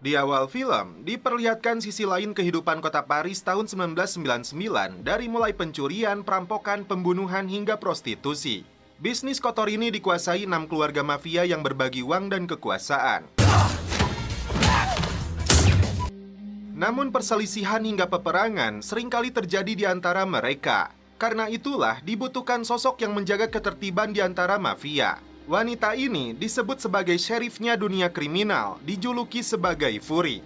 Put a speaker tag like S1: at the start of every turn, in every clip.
S1: Di awal film, diperlihatkan sisi lain kehidupan kota Paris tahun 1999 dari mulai pencurian, perampokan, pembunuhan hingga prostitusi. Bisnis kotor ini dikuasai 6 keluarga mafia yang berbagi uang dan kekuasaan. Namun perselisihan hingga peperangan seringkali terjadi di antara mereka. Karena itulah dibutuhkan sosok yang menjaga ketertiban di antara mafia. Wanita ini disebut sebagai sheriffnya dunia kriminal, dijuluki sebagai Fury.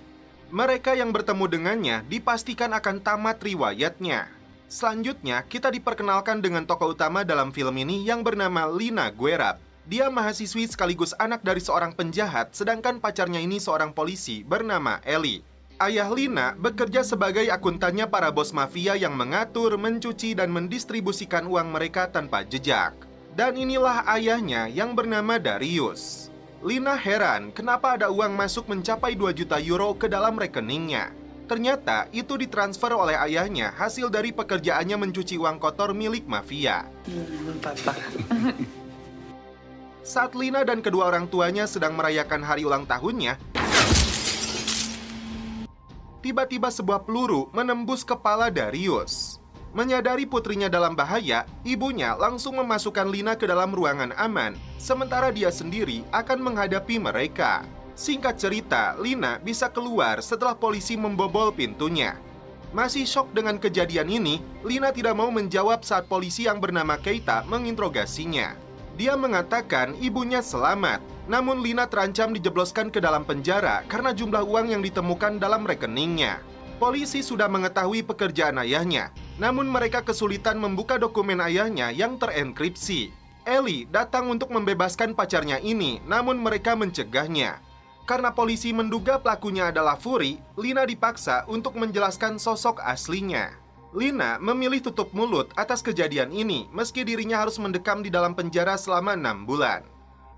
S1: Mereka yang bertemu dengannya dipastikan akan tamat riwayatnya. Selanjutnya, kita diperkenalkan dengan tokoh utama dalam film ini yang bernama Lina Guerab. Dia mahasiswi sekaligus anak dari seorang penjahat, sedangkan pacarnya ini seorang polisi bernama Ellie. Ayah Lina bekerja sebagai akuntannya para bos mafia yang mengatur, mencuci, dan mendistribusikan uang mereka tanpa jejak. Dan inilah ayahnya yang bernama Darius. Lina heran kenapa ada uang masuk mencapai 2 juta euro ke dalam rekeningnya. Ternyata itu ditransfer oleh ayahnya hasil dari pekerjaannya mencuci uang kotor milik mafia.
S2: Papa.
S1: Saat Lina dan kedua orang tuanya sedang merayakan hari ulang tahunnya, tiba-tiba sebuah peluru menembus kepala Darius. Menyadari putrinya dalam bahaya, ibunya langsung memasukkan Lina ke dalam ruangan aman, sementara dia sendiri akan menghadapi mereka. Singkat cerita, Lina bisa keluar setelah polisi membobol pintunya. Masih syok dengan kejadian ini, Lina tidak mau menjawab saat polisi yang bernama Keita menginterogasinya. Dia mengatakan ibunya selamat, namun Lina terancam dijebloskan ke dalam penjara karena jumlah uang yang ditemukan dalam rekeningnya. Polisi sudah mengetahui pekerjaan ayahnya, namun mereka kesulitan membuka dokumen ayahnya yang terenkripsi. Ellie datang untuk membebaskan pacarnya ini, namun mereka mencegahnya. Karena polisi menduga pelakunya adalah Fury, Lina dipaksa untuk menjelaskan sosok aslinya. Lina memilih tutup mulut atas kejadian ini, meski dirinya harus mendekam di dalam penjara selama 6 bulan.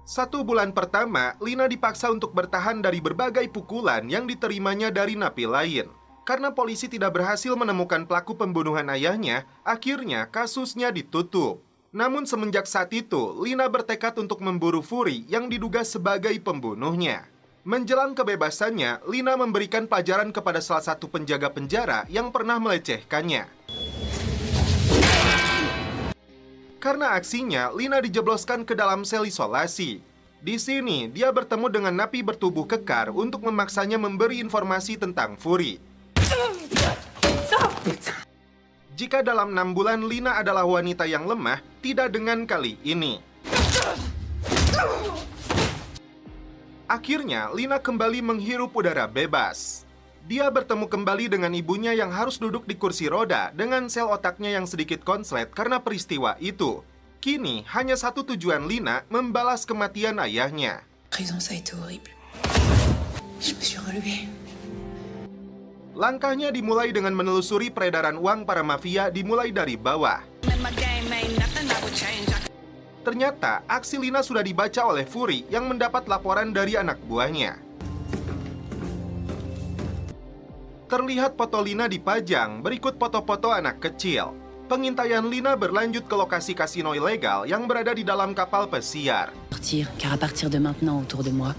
S1: 1 bulan pertama, Lina dipaksa untuk bertahan dari berbagai pukulan yang diterimanya dari napi lain. Karena polisi tidak berhasil menemukan pelaku pembunuhan ayahnya, akhirnya kasusnya ditutup. Namun semenjak saat itu, Lina bertekad untuk memburu Fury yang diduga sebagai pembunuhnya. Menjelang kebebasannya, Lina memberikan pelajaran kepada salah satu penjaga penjara yang pernah melecehkannya. Karena aksinya, Lina dijebloskan ke dalam sel isolasi. Di sini, dia bertemu dengan napi bertubuh kekar untuk memaksanya memberi informasi tentang Fury. Jika dalam 6 bulan Lina adalah wanita yang lemah, tidak dengan kali ini. Akhirnya, Lina kembali menghirup udara bebas. Dia bertemu kembali dengan ibunya yang harus duduk di kursi roda dengan sel otaknya yang sedikit konslet karena peristiwa itu. Kini, hanya satu tujuan Lina, membalas kematian ayahnya.
S2: Prison, ça a été horrible. Je me suis relevée.
S1: Langkahnya dimulai dengan menelusuri peredaran uang para mafia dimulai dari bawah. Ternyata, aksi Lina sudah dibaca oleh Fury yang mendapat laporan dari anak buahnya. Terlihat foto Lina dipajang, berikut foto-foto anak kecil. Pengintaian Lina berlanjut ke lokasi kasino ilegal yang berada di dalam kapal pesiar.
S3: Car à partir de maintenant autour de moi.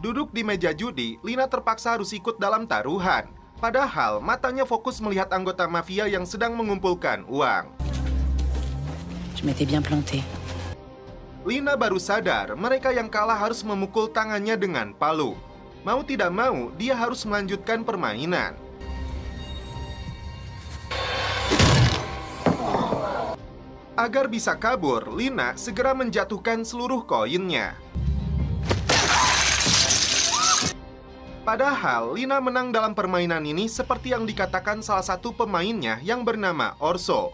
S1: Duduk di meja judi, Lina terpaksa harus ikut dalam taruhan. Padahal matanya fokus melihat anggota mafia yang sedang mengumpulkan uang.
S3: Je m'étais bien plantée.
S1: Lina baru sadar mereka yang kalah harus memukul tangannya dengan palu. Mau tidak mau, dia harus melanjutkan permainan. Agar bisa kabur, Lina segera menjatuhkan seluruh koinnya. Padahal, Lina menang dalam permainan ini seperti yang dikatakan salah satu pemainnya yang bernama Orso.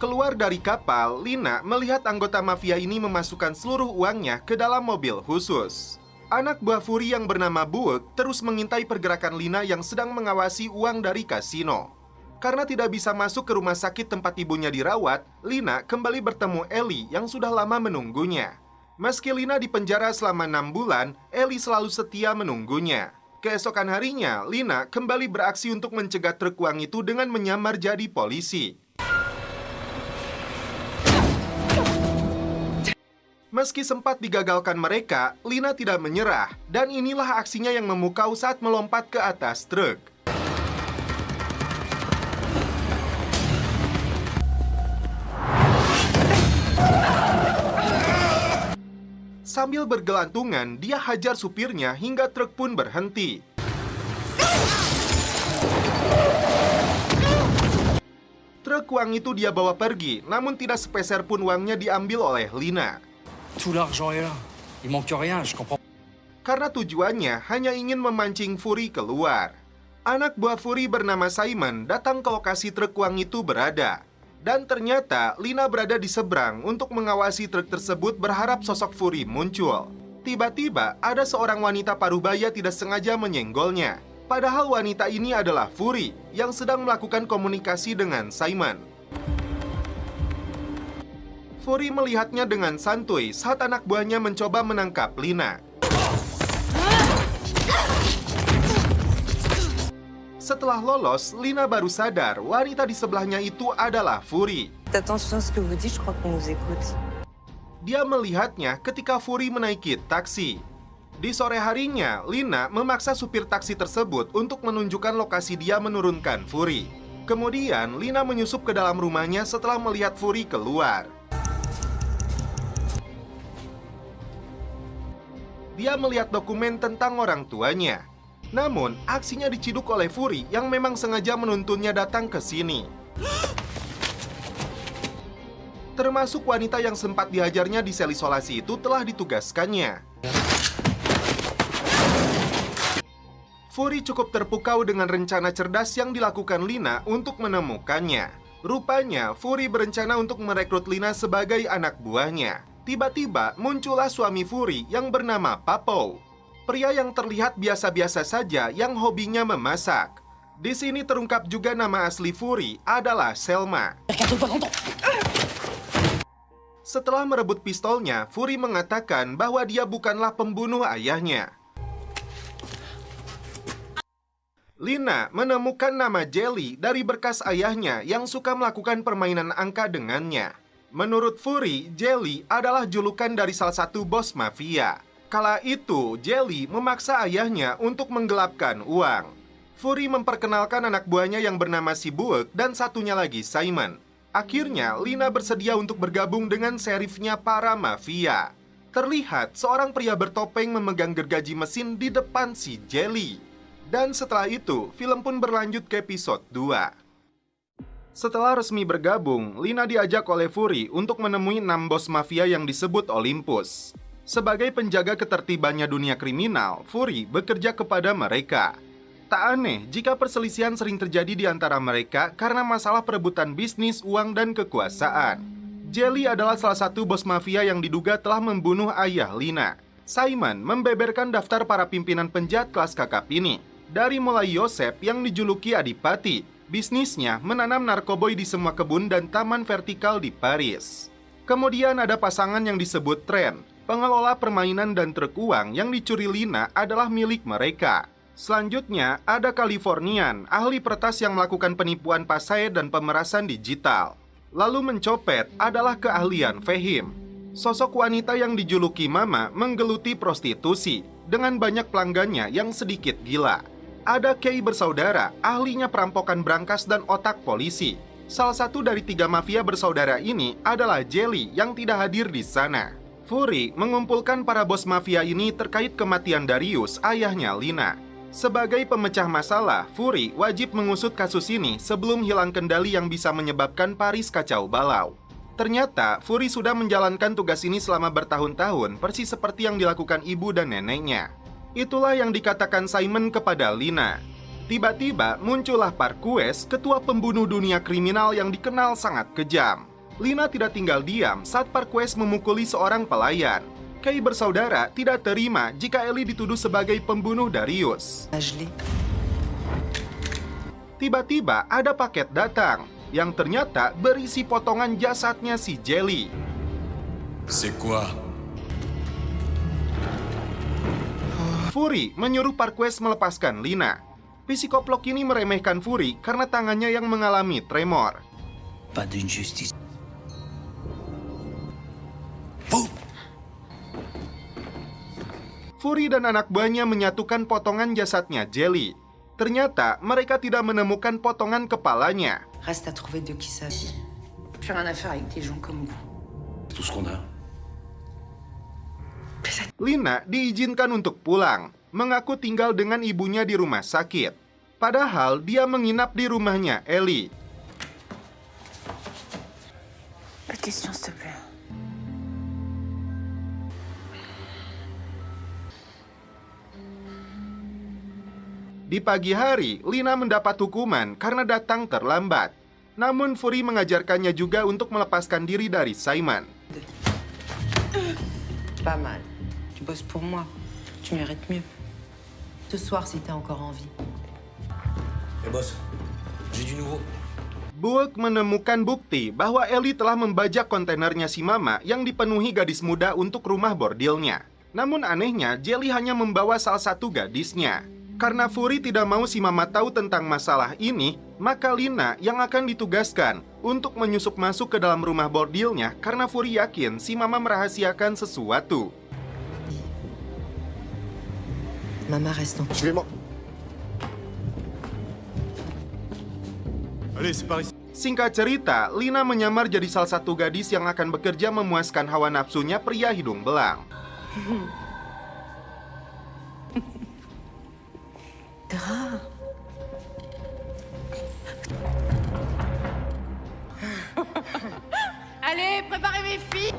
S1: Keluar dari kapal, Lina melihat anggota mafia ini memasukkan seluruh uangnya ke dalam mobil khusus. Anak buah Fury yang bernama Buek terus mengintai pergerakan Lina yang sedang mengawasi uang dari kasino. Karena tidak bisa masuk ke rumah sakit tempat ibunya dirawat, Lina kembali bertemu Ellie yang sudah lama menunggunya. Meski Lina dipenjara selama 6 bulan, Ellie selalu setia menunggunya. Keesokan harinya, Lina kembali beraksi untuk mencegah truk uang itu dengan menyamar jadi polisi. Meski sempat digagalkan mereka, Lina tidak menyerah, dan inilah aksinya yang memukau saat melompat ke atas truk. Sambil bergelantungan, dia hajar supirnya hingga truk pun berhenti. Truk uang itu dia bawa pergi, namun tidak sepeser pun uangnya diambil oleh Lina.
S4: Tout l'argent est là. Il manque rien, je comprends.
S1: Karena tujuannya hanya ingin memancing Fury keluar. Anak buah Fury bernama Simon datang ke lokasi truk uang itu berada. Dan ternyata Lina berada di seberang untuk mengawasi truk tersebut berharap sosok Fury muncul. Tiba-tiba ada seorang wanita parubaya tidak sengaja menyenggolnya. Padahal wanita ini adalah Fury yang sedang melakukan komunikasi dengan Simon. Fury melihatnya dengan santuy saat anak buahnya mencoba menangkap Lina. Setelah lolos, Lina baru sadar wanita di sebelahnya itu adalah Fury.
S5: Attention à ce que vous dites, je crois qu'on nous écoute.
S1: Dia melihatnya ketika Fury menaiki taksi. Di sore harinya, Lina memaksa supir taksi tersebut untuk menunjukkan lokasi dia menurunkan Fury. Kemudian, Lina menyusup ke dalam rumahnya setelah melihat Fury keluar. Dia melihat dokumen tentang orang tuanya. Namun, aksinya diciduk oleh Fury yang memang sengaja menuntunnya datang ke sini. Termasuk wanita yang sempat dihajarnya di sel isolasi itu telah ditugaskannya. Fury cukup terpukau dengan rencana cerdas yang dilakukan Lina untuk menemukannya. Rupanya, Fury berencana untuk merekrut Lina sebagai anak buahnya. Tiba-tiba muncullah suami Fury yang bernama Papo. Pria yang terlihat biasa-biasa saja yang hobinya memasak. Di sini terungkap juga nama asli Fury adalah Selma. Setelah merebut pistolnya, Fury mengatakan bahwa dia bukanlah pembunuh ayahnya. Lina menemukan nama Jelly dari berkas ayahnya yang suka melakukan permainan angka dengannya. Menurut Fury, Jelly adalah julukan dari salah satu bos mafia. Kala itu, Jelly memaksa ayahnya untuk menggelapkan uang. Fury memperkenalkan anak buahnya yang bernama si Buek dan satunya lagi Simon. Akhirnya, Lina bersedia untuk bergabung dengan serifnya para mafia. Terlihat seorang pria bertopeng memegang gergaji mesin di depan si Jelly. Dan setelah itu, film pun berlanjut ke episode 2. Setelah resmi bergabung, Lina diajak oleh Fury untuk menemui 6 bos mafia yang disebut Olympus. Sebagai penjaga ketertibannya dunia kriminal, Fury bekerja kepada mereka. Tak aneh jika perselisihan sering terjadi di antara mereka karena masalah perebutan bisnis, uang, dan kekuasaan. Jelly adalah salah satu bos mafia yang diduga telah membunuh ayah Lina. Simon membeberkan daftar para pimpinan penjahat kelas kakap ini. Dari mulai Yosef yang dijuluki Adipati, bisnisnya menanam narkoboy di semua kebun dan taman vertikal di Paris. Kemudian ada pasangan yang disebut Trent, pengelola permainan dan truk uang yang dicuri Lina adalah milik mereka. Selanjutnya ada Californian, ahli peretas yang melakukan penipuan pasai dan pemerasan digital. Lalu mencopet adalah keahlian Fehim. Sosok wanita yang dijuluki Mama menggeluti prostitusi dengan banyak pelanggannya yang sedikit gila. Ada Kay bersaudara, ahlinya perampokan brankas dan otak polisi. Salah satu dari 3 mafia bersaudara ini adalah Jelly yang tidak hadir di sana. Fury mengumpulkan para bos mafia ini terkait kematian Darius, ayahnya Lina. Sebagai pemecah masalah, Fury wajib mengusut kasus ini sebelum hilang kendali yang bisa menyebabkan Paris kacau balau. Ternyata, Fury sudah menjalankan tugas ini selama bertahun-tahun, persis seperti yang dilakukan ibu dan neneknya. Itulah yang dikatakan Simon kepada Lina. Tiba-tiba muncullah Parquez, ketua pembunuh dunia kriminal yang dikenal sangat kejam. Lina tidak tinggal diam saat Parquez memukuli seorang pelayan. Kay bersaudara tidak terima jika Ellie dituduh sebagai pembunuh Darius. Tiba-tiba ada paket datang yang ternyata berisi potongan jasadnya si Jelly.
S4: C'est quoi?
S1: Fury menyuruh Parquez melepaskan Lina. Psikoplok ini meremehkan Fury karena tangannya yang mengalami tremor.
S4: Pas d'une justice.
S1: Fury dan anak buahnya menyatukan potongan jasadnya Jelly. Ternyata mereka tidak menemukan potongan kepalanya.
S2: Reste à trouver de qui ça vient. Plus rien à faire avec des gens comme vous.
S6: C'est tout ce qu'on a.
S1: Lina diizinkan untuk pulang, mengaku tinggal dengan ibunya di rumah sakit. Padahal dia menginap di rumahnya Ellie.
S5: La question, s'il te plaît.
S1: Di pagi hari, Lina mendapat hukuman karena datang terlambat. Namun Fury mengajarkannya juga untuk melepaskan diri dari Simon.
S5: Pas mal. Tu bosses pour moi. Tu mérites mieux. Ce soir, si t'es encore en vie.
S6: Eh boss, j'ai du nouveau.
S1: Buek menemukan bukti bahwa Ellie telah membajak kontainernya si Mama yang dipenuhi gadis muda untuk rumah bordilnya. Namun anehnya, Jelly hanya membawa salah satu gadisnya. Karena Fury tidak mau si Mama tahu tentang masalah ini, maka Lina yang akan ditugaskan untuk menyusup masuk ke dalam rumah bordilnya karena Fury yakin si Mama merahasiakan sesuatu.
S5: Maman reste donc.
S6: Suivez-moi.
S4: Allez, c'est par ici.
S1: Singkat cerita, Lina menyamar jadi salah satu gadis yang akan bekerja memuaskan hawa nafsunya pria hidung belang.
S5: Grave.
S2: Allez, préparez mes filles.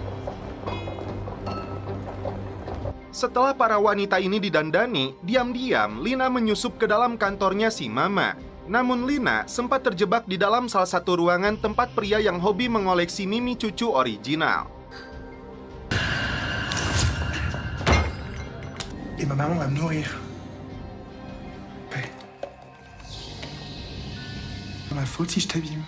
S1: Setelah para wanita ini didandani, diam-diam Lina menyusup ke dalam kantornya si Mama. Namun Lina sempat terjebak di dalam salah satu ruangan tempat pria yang hobi mengoleksi mimi cucu original.
S7: Et ma maman va me nourrir. Paix. C'est ma faute si je t'abîme.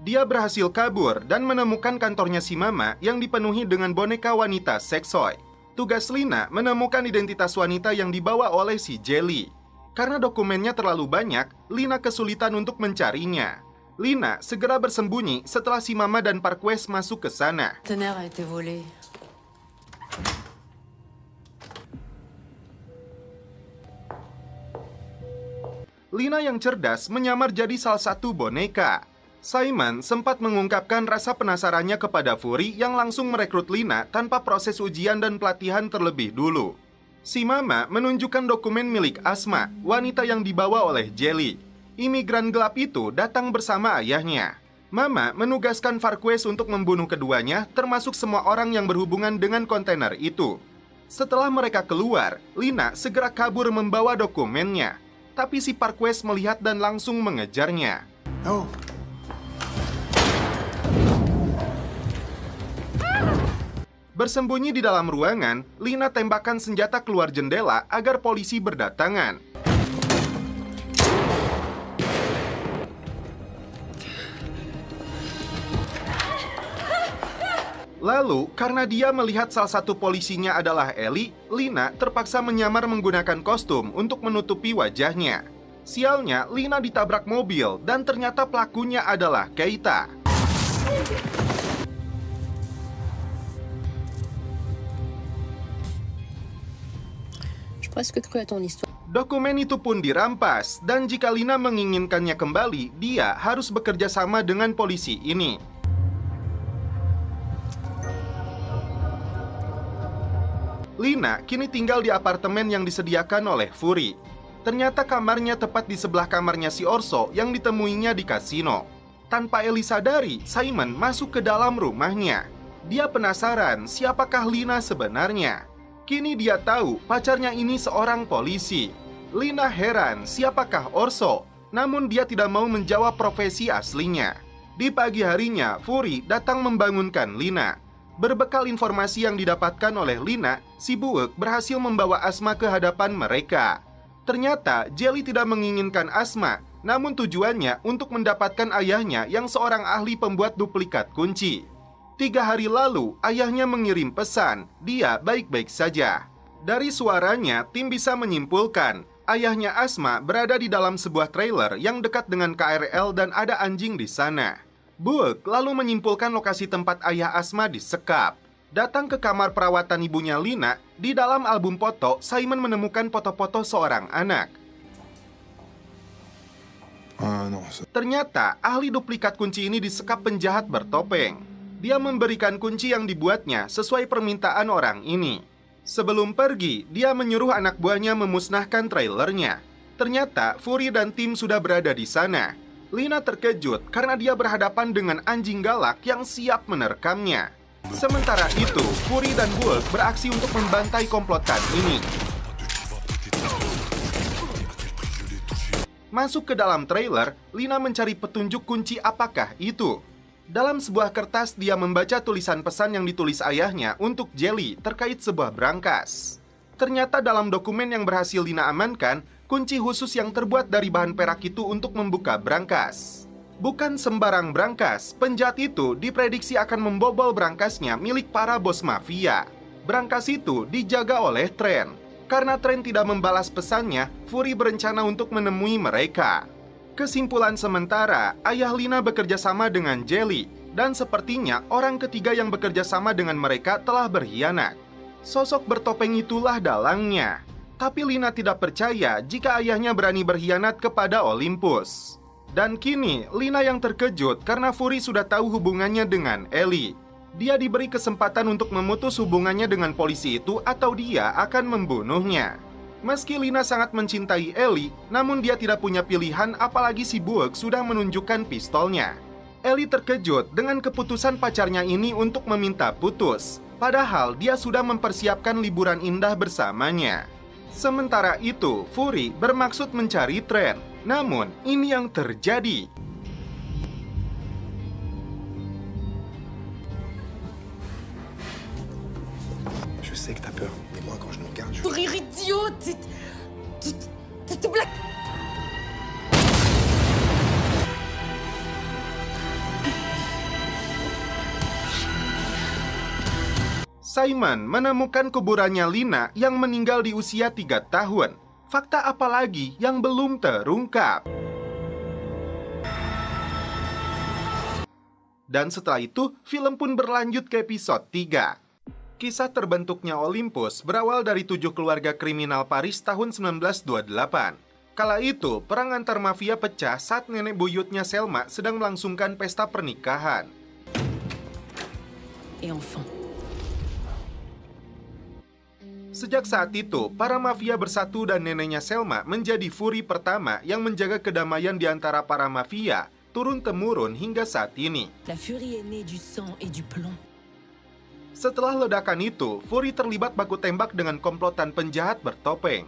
S1: Dia berhasil kabur dan menemukan kantornya si Mama yang dipenuhi dengan boneka wanita seksoy. Tugas Lina menemukan identitas wanita yang dibawa oleh si Jelly. Karena dokumennya terlalu banyak, Lina kesulitan untuk mencarinya. Lina segera bersembunyi setelah si Mama dan Parquez masuk ke sana.
S5: Le tonnerre a été volé.
S1: Lina yang cerdas menyamar jadi salah satu boneka. Simon sempat mengungkapkan rasa penasarannya kepada Fury yang langsung merekrut Lina tanpa proses ujian dan pelatihan terlebih dulu. Si Mama menunjukkan dokumen milik Asma, wanita yang dibawa oleh Jelly. Imigran gelap itu datang bersama ayahnya. Mama menugaskan Parquez untuk membunuh keduanya, termasuk semua orang yang berhubungan dengan kontainer itu. Setelah mereka keluar, Lina segera kabur membawa dokumennya. Tapi si Parquez melihat dan langsung mengejarnya.
S7: Oh,
S1: Bersembunyi di dalam ruangan, Lina tembakan senjata keluar jendela agar polisi berdatangan. Lalu, karena dia melihat salah satu polisinya adalah Ellie, Lina terpaksa menyamar menggunakan kostum untuk menutupi wajahnya. Sialnya, Lina ditabrak mobil dan ternyata pelakunya adalah Keita.
S3: J'ai presque cru à ton histoire.
S1: Dokumen itu pun dirampas, dan jika Lina menginginkannya kembali, dia harus bekerja sama dengan polisi ini. Lina kini tinggal di apartemen yang disediakan oleh Fury. Ternyata kamarnya tepat di sebelah kamarnya si Orso yang ditemuinya di kasino. Tanpa Ellie sadari, Simon masuk ke dalam rumahnya. Dia penasaran siapakah Lina sebenarnya. Kini dia tahu pacarnya ini seorang polisi. Lina heran siapakah Orso, namun dia tidak mau menjawab profesi aslinya. Di pagi harinya, Fury datang membangunkan Lina. Berbekal informasi yang didapatkan oleh Lina, si Buek berhasil membawa Asma ke hadapan mereka. Ternyata Jelly tidak menginginkan Asma, namun tujuannya untuk mendapatkan ayahnya yang seorang ahli pembuat duplikat kunci. 3 hari lalu, ayahnya mengirim pesan, dia baik-baik saja. Dari suaranya, tim bisa menyimpulkan ayahnya Asma berada di dalam sebuah trailer yang dekat dengan KRL dan ada anjing di sana. Buek lalu menyimpulkan lokasi tempat ayah Asma disekap. Datang ke kamar perawatan ibunya Lina, di dalam album foto, Simon menemukan foto-foto seorang anak. Ternyata, ahli duplikat kunci ini disekap penjahat bertopeng. Dia memberikan kunci yang dibuatnya sesuai permintaan orang ini. Sebelum pergi, dia menyuruh anak buahnya memusnahkan trailernya. Ternyata, Fury dan tim sudah berada di sana. Lina terkejut karena dia berhadapan dengan anjing galak yang siap menerkamnya. Sementara itu, Fury dan Bulk beraksi untuk membantai komplotan ini. Masuk ke dalam trailer, Lina mencari petunjuk kunci apakah itu. Dalam sebuah kertas, dia membaca tulisan pesan yang ditulis ayahnya untuk Jelly terkait sebuah brankas. Ternyata dalam dokumen yang berhasil Lina amankan, kunci khusus yang terbuat dari bahan perak itu untuk membuka brankas. Bukan sembarang brankas, penjahat itu diprediksi akan membobol brankasnya milik para bos mafia. Brankas itu dijaga oleh Tren. Karena Tren tidak membalas pesannya, Fury berencana untuk menemui mereka. Kesimpulan sementara, ayah Lina bekerja sama dengan Jelly, dan sepertinya orang ketiga yang bekerja sama dengan mereka telah berkhianat. Sosok bertopeng itulah dalangnya. Tapi Lina tidak percaya jika ayahnya berani berkhianat kepada Olympus. Dan kini, Lina yang terkejut karena Fury sudah tahu hubungannya dengan Ellie. Dia diberi kesempatan untuk memutus hubungannya dengan polisi itu atau dia akan membunuhnya. Meski Lina sangat mencintai Ellie, namun dia tidak punya pilihan apalagi si Buek sudah menunjukkan pistolnya. Ellie terkejut dengan keputusan pacarnya ini untuk meminta putus. Padahal dia sudah mempersiapkan liburan indah bersamanya. Sementara itu, Fury bermaksud mencari Tren. Namun, ini yang terjadi.
S7: Je sais que t'as peur, mais moi quand je nous regarde, je...
S2: Rire idiot. T'es blague.
S1: Simon menemukan kuburannya Lina yang meninggal di usia 3 tahun. Fakta apa lagi yang belum terungkap? Dan setelah itu, film pun berlanjut ke episode 3. Kisah terbentuknya Olympus berawal dari 7 keluarga kriminal Paris tahun 1928. Kala itu, perang antar mafia pecah saat nenek buyutnya Selma sedang melangsungkan pesta pernikahan.
S2: Et enfin.
S1: Sejak saat itu, para mafia bersatu dan neneknya Selma menjadi Fury pertama yang menjaga kedamaian di antara para mafia, turun-temurun hingga saat ini.
S2: La furie est née du sang et du plomb.
S1: Setelah ledakan itu, Fury terlibat baku tembak dengan komplotan penjahat bertopeng.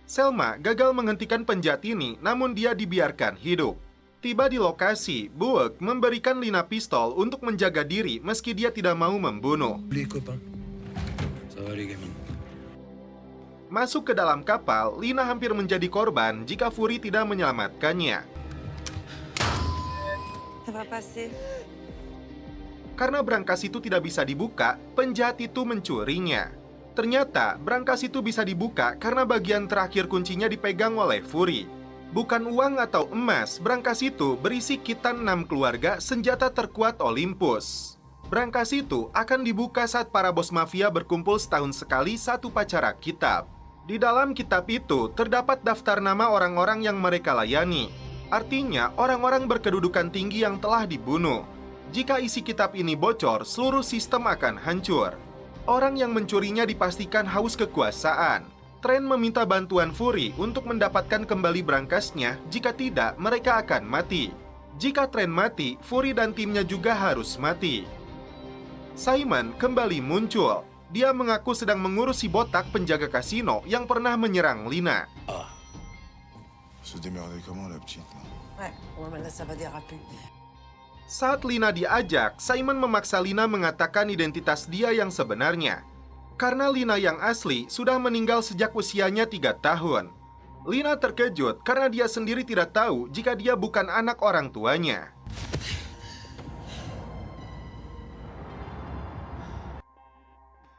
S1: Selma gagal menghentikan penjahat ini, namun dia dibiarkan hidup. Tiba di lokasi, Buek memberikan Lina pistol untuk menjaga diri meski dia tidak mau membunuh.
S6: Les copains. Ça va les gamines.
S1: Masuk ke dalam kapal, Lina hampir menjadi korban jika Fury tidak menyelamatkannya.
S5: Ça va passer.
S1: Karena brankas itu tidak bisa dibuka, penjahat itu mencurinya. Ternyata, brankas itu bisa dibuka karena bagian terakhir kuncinya dipegang oleh Fury. Bukan uang atau emas, brankas itu berisi kitan 6 keluarga senjata terkuat Olympus. Brankas itu akan dibuka saat para bos mafia berkumpul setahun sekali satu pacara kitab. Di dalam kitab itu terdapat daftar nama orang-orang yang mereka layani. Artinya, orang-orang berkedudukan tinggi yang telah dibunuh. Jika isi kitab ini bocor, seluruh sistem akan hancur. Orang yang mencurinya dipastikan haus kekuasaan. Tren meminta bantuan Fury untuk mendapatkan kembali brankasnya, jika tidak, mereka akan mati. Jika Tren mati, Fury dan timnya juga harus mati. Simon kembali muncul. Dia mengaku sedang mengurus si botak penjaga kasino yang pernah menyerang Lina.
S7: Se démerder comment la petite là?
S5: Ouais, ouais, là ça va déraper.
S1: Saat Lina diajak, Simon memaksa Lina mengatakan identitas dia yang sebenarnya. Karena Lina yang asli sudah meninggal sejak usianya 3 tahun. Lina terkejut karena dia sendiri tidak tahu jika dia bukan anak orang tuanya.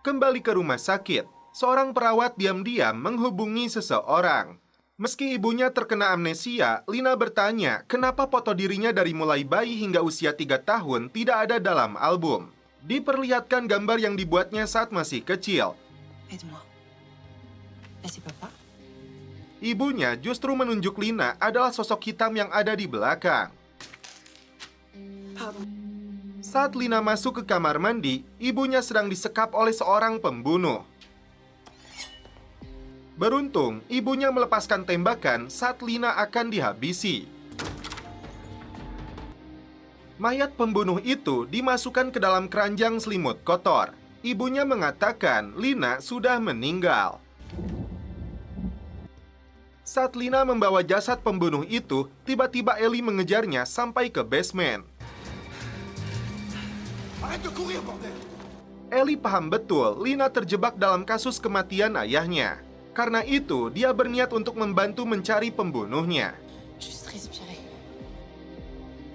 S1: kembali ke rumah sakit. Seorang perawat diam-diam menghubungi seseorang. Meski ibunya terkena amnesia, Lina bertanya kenapa foto dirinya dari mulai bayi hingga usia 3 tahun tidak ada dalam album. Diperlihatkan gambar yang dibuatnya saat masih kecil.
S5: Aide-moi. Et c'est papa?
S1: Ibunya justru menunjuk Lina adalah sosok hitam yang ada di belakang. Saat Lina masuk ke kamar mandi, ibunya sedang disekap oleh seorang pembunuh. Beruntung, ibunya melepaskan tembakan saat Lina akan dihabisi. Mayat pembunuh itu dimasukkan ke dalam keranjang selimut kotor. Ibunya mengatakan Lina sudah meninggal. Saat Lina membawa jasad pembunuh itu, tiba-tiba Ellie mengejarnya sampai ke basement. Ellie paham betul Lina terjebak dalam kasus kematian ayahnya. Karena itu, dia berniat untuk membantu mencari pembunuhnya.
S2: Juste respirer.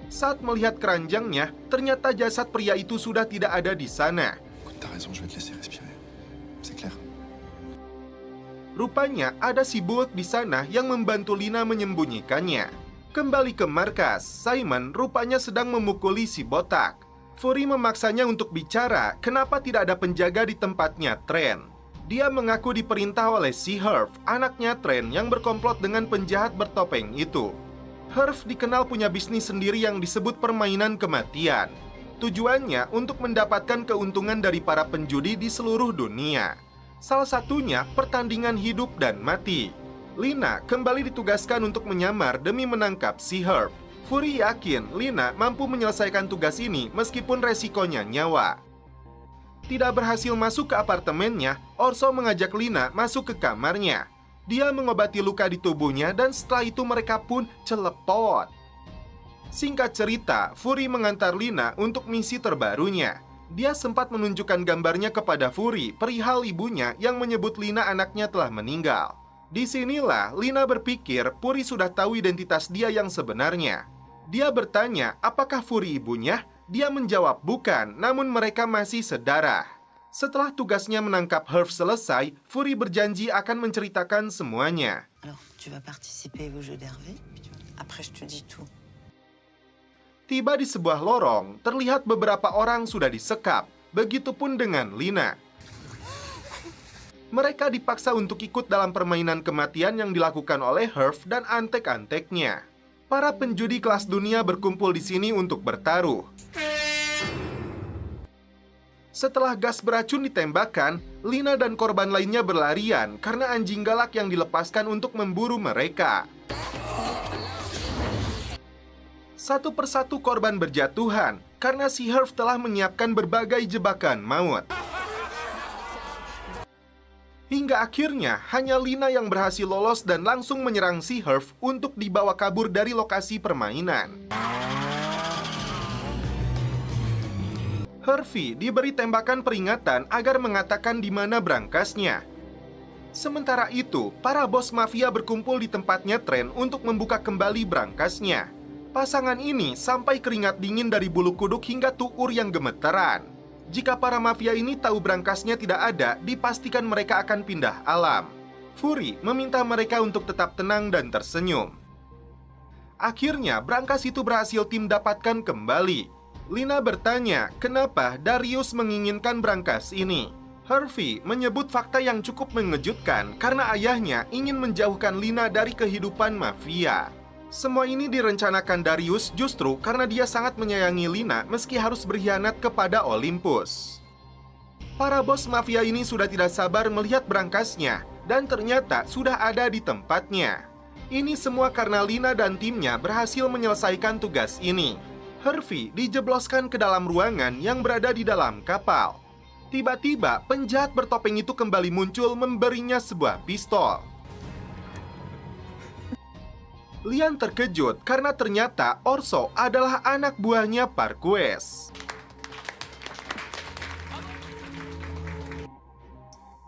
S1: Saat melihat keranjangnya, ternyata jasad pria itu sudah tidak ada di sana.
S7: Écoute, t'as raison, je vais te laisser respirer. C'est clair.
S1: Rupanya ada si Bulk di sana yang membantu Lina menyembunyikannya. Kembali ke markas, Simon rupanya sedang memukuli si botak. Fury memaksanya untuk bicara kenapa tidak ada penjaga di tempatnya Trent. Dia mengaku diperintah oleh si Herb, anaknya Trent yang berkomplot dengan penjahat bertopeng itu. Herb dikenal punya bisnis sendiri yang disebut permainan kematian. Tujuannya untuk mendapatkan keuntungan dari para penjudi di seluruh dunia. Salah satunya pertandingan hidup dan mati. Lina kembali ditugaskan untuk menyamar demi menangkap si Herb. Fury yakin Lina mampu menyelesaikan tugas ini meskipun resikonya nyawa. Tidak berhasil masuk ke apartemennya, Orso mengajak Lina masuk ke kamarnya. Dia mengobati luka di tubuhnya dan setelah itu mereka pun celepot. Singkat cerita, Fury mengantar Lina untuk misi terbarunya. Dia sempat menunjukkan gambarnya kepada Fury perihal ibunya yang menyebut Lina anaknya telah meninggal. Disinilah Lina berpikir Fury sudah tahu identitas dia yang sebenarnya. Dia bertanya apakah Fury ibunya? Dia menjawab bukan, namun mereka masih sedarah. Setelah tugasnya menangkap Herb selesai, Fury berjanji akan menceritakan semuanya.
S5: Alors, tu vas participer au jeu d'Hervé, après je te dis tout.
S1: Tiba di sebuah lorong, terlihat beberapa orang sudah disekap. Begitupun dengan Lina. Mereka dipaksa untuk ikut dalam permainan kematian yang dilakukan oleh Herb dan antek-anteknya. Para penjudi kelas dunia berkumpul di sini untuk bertaruh. Setelah gas beracun ditembakkan, Lina dan korban lainnya berlarian karena anjing galak yang dilepaskan untuk memburu mereka. Satu persatu korban berjatuhan karena si Herb telah menyiapkan berbagai jebakan maut. Hingga akhirnya hanya Lina yang berhasil lolos dan langsung menyerang si Herb untuk dibawa kabur dari lokasi permainan. Hervey diberi tembakan peringatan agar mengatakan di mana berangkasnya. Sementara itu, para bos mafia berkumpul di tempatnya Trent untuk membuka kembali berangkasnya. Pasangan ini sampai keringat dingin dari bulu kuduk hingga tuur yang gemeteran. Jika para mafia ini tahu berangkasnya tidak ada, dipastikan mereka akan pindah alam. Fury meminta mereka untuk tetap tenang dan tersenyum. Akhirnya, berangkas itu berhasil tim dapatkan kembali. Lina bertanya, kenapa Darius menginginkan berangkas ini? Hervey menyebut fakta yang cukup mengejutkan karena ayahnya ingin menjauhkan Lina dari kehidupan mafia. Semua ini direncanakan Darius justru karena dia sangat menyayangi Lina meski harus berkhianat kepada Olympus. Para bos mafia ini sudah tidak sabar melihat berangkasnya dan ternyata sudah ada di tempatnya. Ini semua karena Lina dan timnya berhasil menyelesaikan tugas ini. Hervey dijebloskan ke dalam ruangan yang berada di dalam kapal. Tiba-tiba penjahat bertopeng itu kembali muncul memberinya sebuah pistol. Lian terkejut karena ternyata Orso adalah anak buahnya Parquez.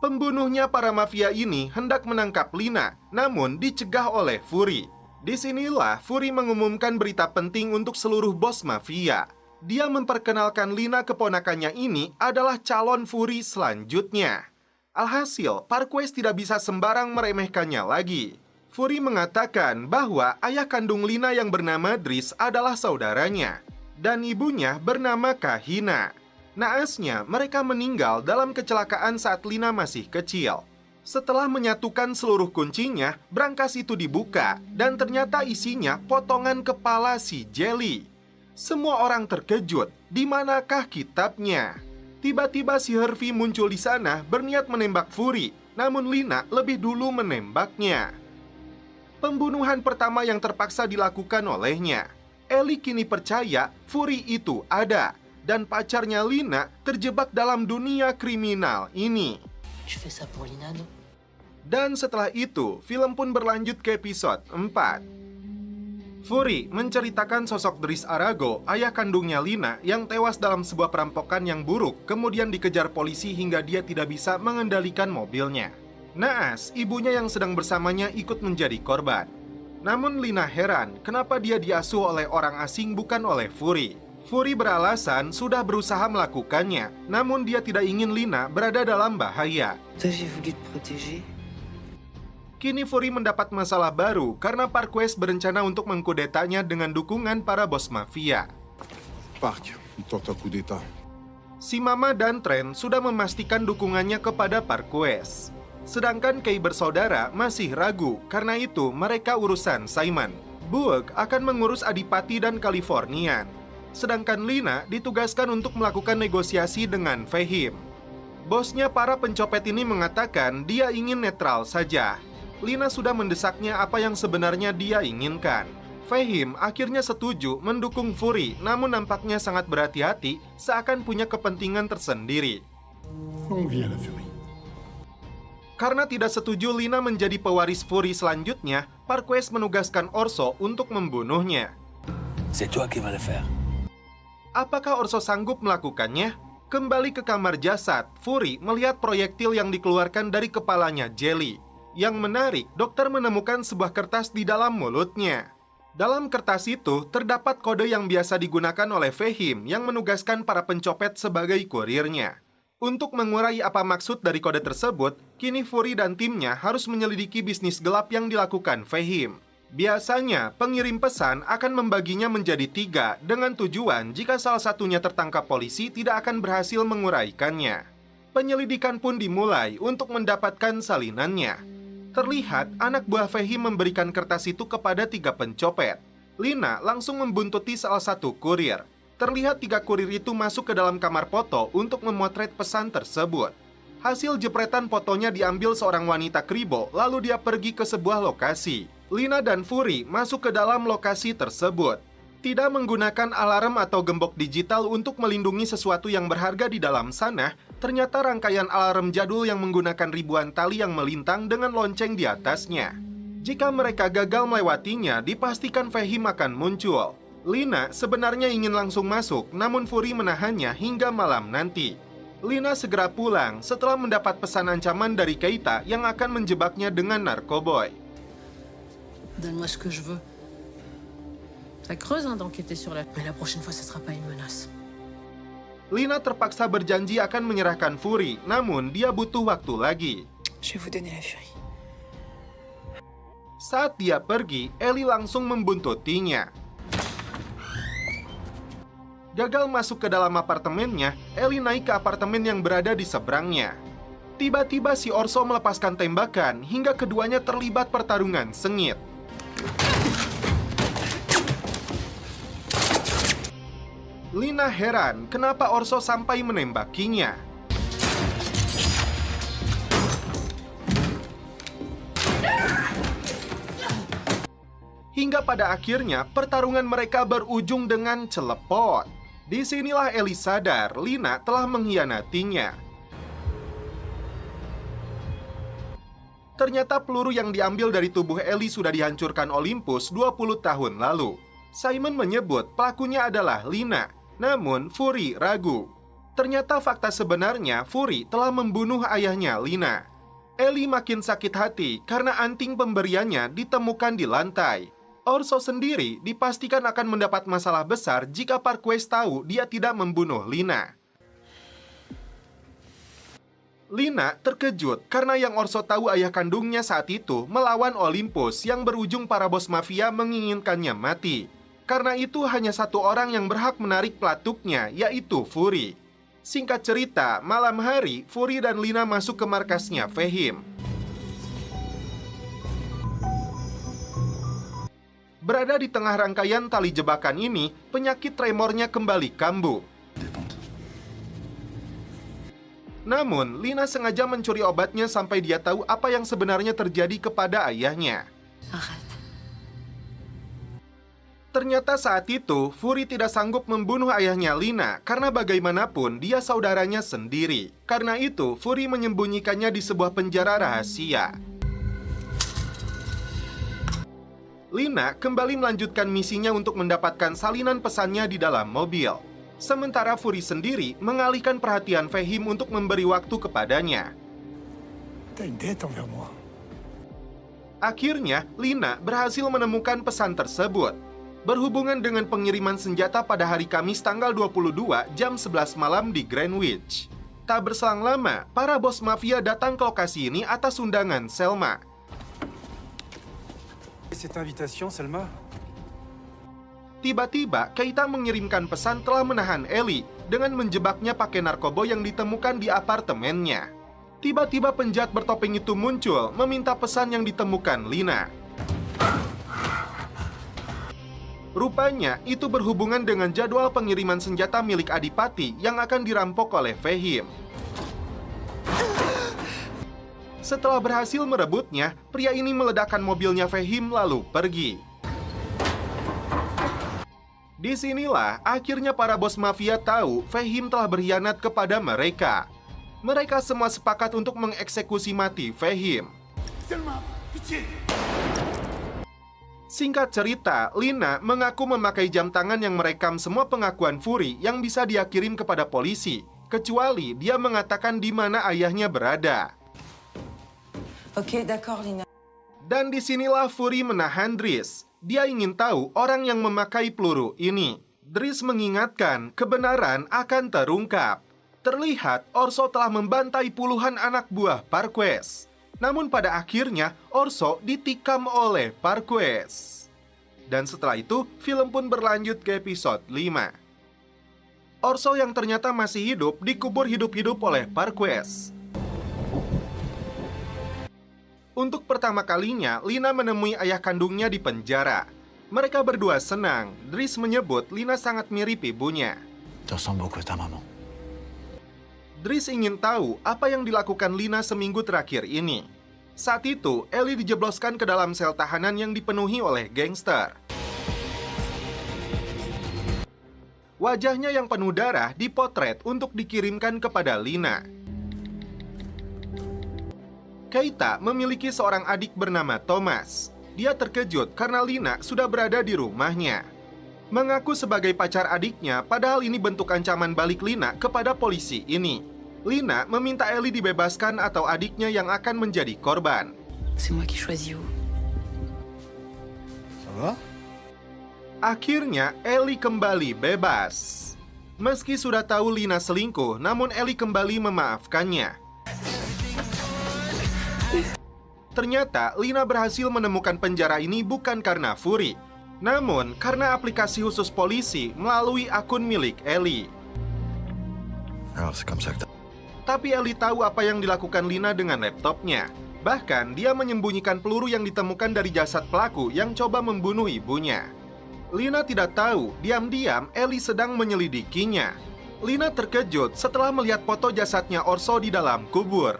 S1: Pembunuhnya para mafia ini hendak menangkap Lina, namun dicegah oleh Fury. Disinilah Fury mengumumkan berita penting untuk seluruh bos mafia. Dia memperkenalkan Lina keponakannya ini adalah calon Fury selanjutnya. Alhasil, Parquez tidak bisa sembarang meremehkannya lagi. Fury mengatakan bahwa ayah kandung Lina yang bernama Driss adalah saudaranya, dan ibunya bernama Kahina. Naasnya, mereka meninggal dalam kecelakaan saat Lina masih kecil. Setelah menyatukan seluruh kuncinya, brankas itu dibuka, dan ternyata isinya potongan kepala si Jelly. Semua orang terkejut, di manakah kitabnya? Tiba-tiba si Harvey muncul di sana berniat menembak Fury, namun Lina lebih dulu menembaknya. Pembunuhan pertama yang terpaksa dilakukan olehnya. Ellie kini percaya Fury itu ada, dan pacarnya Lina terjebak dalam dunia kriminal ini.
S2: Tu fais ça pour Lina, non?
S1: Dan setelah itu, film pun berlanjut ke episode 4. Fury menceritakan sosok Driss Arago, ayah kandungnya Lina, yang tewas dalam sebuah perampokan yang buruk, kemudian dikejar polisi hingga dia tidak bisa mengendalikan mobilnya. Naas, ibunya yang sedang bersamanya ikut menjadi korban. Namun Lina heran, kenapa dia diasuh oleh orang asing bukan oleh Fury. Fury beralasan sudah berusaha melakukannya, namun dia tidak ingin Lina berada dalam bahaya.
S2: Toi, j'ai voulu te protéger.
S1: Kini Fury mendapat masalah baru karena Parquez berencana untuk mengkudetanya dengan dukungan para bos mafia.
S8: Park, il tente un coup d'état.
S1: Si Mama dan Trent sudah memastikan dukungannya kepada Parquez. Sedangkan Kay bersaudara masih ragu, karena itu mereka urusan Simon. Buek akan mengurus Adipati dan Californian. Sedangkan Lina ditugaskan untuk melakukan negosiasi dengan Fahim. Bosnya para pencopet ini mengatakan dia ingin netral saja. Lina sudah mendesaknya apa yang sebenarnya dia inginkan. Fahim akhirnya setuju mendukung Fury, namun nampaknya sangat berhati-hati seakan punya kepentingan tersendiri.
S8: On vient la furie.
S1: Karena tidak setuju Lina menjadi pewaris Fury selanjutnya, Parquez menugaskan Orso untuk membunuhnya.
S6: C'est toi qui vas le faire.
S1: Apakah Orso sanggup melakukannya? Kembali ke kamar jasad, Fury melihat proyektil yang dikeluarkan dari kepalanya Jelly. Yang menarik, dokter menemukan sebuah kertas di dalam mulutnya. Dalam kertas itu, terdapat kode yang biasa digunakan oleh Fahim yang menugaskan para pencopet sebagai kurirnya. Untuk mengurai apa maksud dari kode tersebut, kini Fury dan timnya harus menyelidiki bisnis gelap yang dilakukan Fahim. Biasanya, pengirim pesan akan membaginya menjadi 3 dengan tujuan jika salah satunya tertangkap polisi tidak akan berhasil menguraikannya. Penyelidikan pun dimulai untuk mendapatkan salinannya. Terlihat anak buah Fahim memberikan kertas itu kepada 3 pencopet. Lina langsung membuntuti salah satu kurir. Terlihat 3 kurir itu masuk ke dalam kamar foto untuk memotret pesan tersebut. Hasil jepretan fotonya diambil seorang wanita kribo, lalu dia pergi ke sebuah lokasi. Lina dan Fury masuk ke dalam lokasi tersebut. Tidak menggunakan alarm atau gembok digital untuk melindungi sesuatu yang berharga di dalam sana, ternyata rangkaian alarm jadul yang menggunakan ribuan tali yang melintang dengan lonceng di atasnya. Jika mereka gagal melewatinya, dipastikan Fahim akan muncul. Lina sebenarnya ingin langsung masuk, namun Fury menahannya hingga malam nanti. Lina segera pulang setelah mendapat pesan ancaman dari Keita yang akan menjebaknya dengan narkoboy.
S2: Donne-moi ce que je veux. Ça creuse d'enquêter sur la... Mais la prochaine fois, ce sera pas une menace.
S1: Lina terpaksa berjanji akan menyerahkan Fury, namun dia butuh waktu lagi.
S2: Je vais vous donner la furie.
S1: Saat dia pergi, Ellie langsung membuntutinya. Gagal masuk ke dalam apartemennya, Ellie naik ke apartemen yang berada di seberangnya. Tiba-tiba si Orso melepaskan tembakan hingga keduanya terlibat pertarungan sengit. Lina heran kenapa Orso sampai menembakinya. Hingga pada akhirnya pertarungan mereka berujung dengan celepot. Disinilah Ellie sadar Lina telah mengkhianatinya. Ternyata peluru yang diambil dari tubuh Ellie sudah dihancurkan Olympus 20 tahun lalu. Simon menyebut pelakunya adalah Lina. Namun, Fury ragu. Ternyata fakta sebenarnya Fury telah membunuh ayahnya Lina. Ellie makin sakit hati karena anting pemberiannya ditemukan di lantai. Orso sendiri dipastikan akan mendapat masalah besar jika Parquez tahu dia tidak membunuh Lina. Lina terkejut karena yang Orso tahu ayah kandungnya saat itu melawan Olympus yang berujung para bos mafia menginginkannya mati. Karena itu hanya satu orang yang berhak menarik pelatuknya, yaitu Fury. Singkat cerita, malam hari Fury dan Lina masuk ke markasnya Fehim. Berada di tengah rangkaian tali jebakan ini, penyakit tremornya kembali kambuh. Namun, Lina sengaja mencuri obatnya sampai dia tahu apa yang sebenarnya terjadi kepada ayahnya. Ternyata saat itu, Fury tidak sanggup membunuh ayahnya Lina karena bagaimanapun dia saudaranya sendiri. Karena itu, Fury menyembunyikannya di sebuah penjara rahasia. Lina kembali melanjutkan misinya untuk mendapatkan salinan pesannya di dalam mobil. Sementara Fury sendiri mengalihkan perhatian Fehim untuk memberi waktu kepadanya.
S7: T'as une dette envers moi.
S1: Akhirnya, Lina berhasil menemukan pesan tersebut. Berhubungan dengan pengiriman senjata pada hari Kamis tanggal 22 jam 11 malam di Greenwich. Tak berselang lama, para bos mafia datang ke lokasi ini atas undangan Selma.
S7: Cette invitation, Selma?
S1: Tiba-tiba, Keita mengirimkan pesan telah menahan Ellie dengan menjebaknya pakai narkoba yang ditemukan di apartemennya. Tiba-tiba penjahat bertopeng itu muncul meminta pesan yang ditemukan Lina. Rupanya, itu berhubungan dengan jadwal pengiriman senjata milik Adipati yang akan dirampok oleh Fehim. Setelah berhasil merebutnya, pria ini meledakkan mobilnya Fehim lalu pergi. Disinilah akhirnya para bos mafia tahu Fehim telah berkhianat kepada mereka. Mereka semua sepakat untuk mengeksekusi mati Fehim.
S7: Selma, pitié!
S1: Singkat cerita, Lina mengaku memakai jam tangan yang merekam semua pengakuan Fury yang bisa dia kirim kepada polisi, kecuali dia mengatakan di mana ayahnya berada.
S5: Ok, d'accord, Lina.
S1: Dan disinilah Fury menahan Driss. Dia ingin tahu orang yang memakai peluru ini. Driss mengingatkan kebenaran akan terungkap. Terlihat Orso telah membantai puluhan anak buah Parquez. Namun pada akhirnya Orso ditikam oleh Parquez. Dan setelah itu, film pun berlanjut ke episode 5. Orso yang ternyata masih hidup dikubur hidup-hidup oleh Parquez. Untuk pertama kalinya, Lina menemui ayah kandungnya di penjara. Mereka berdua senang. Driss menyebut Lina sangat mirip ibunya.
S6: Tu ressembles beaucoup à ta maman.
S1: Driss ingin tahu apa yang dilakukan Lina seminggu terakhir ini. Saat itu, Ellie dijebloskan ke dalam sel tahanan yang dipenuhi oleh gangster. Wajahnya yang penuh darah dipotret untuk dikirimkan kepada Lina. Keita memiliki seorang adik bernama Thomas. Dia terkejut karena Lina sudah berada di rumahnya. Mengaku sebagai pacar adiknya, padahal ini bentuk ancaman balik Lina kepada polisi ini. Lina meminta Ellie dibebaskan atau adiknya yang akan menjadi korban.
S2: C'est moi qui choisis vous.
S7: Ça va?
S1: Akhirnya, Ellie kembali bebas. Meski sudah tahu Lina selingkuh, namun Ellie kembali memaafkannya. Ternyata, Lina berhasil menemukan penjara ini bukan karena Fury, namun karena aplikasi khusus polisi melalui akun milik Ellie.
S6: Alors, c'est comme ça que
S1: Tapi Ellie tahu apa yang dilakukan Lina dengan laptopnya. Bahkan, dia menyembunyikan peluru yang ditemukan dari jasad pelaku yang coba membunuh ibunya. Lina tidak tahu, diam-diam Ellie sedang menyelidikinya. Lina terkejut setelah melihat foto jasadnya Orso di dalam kubur.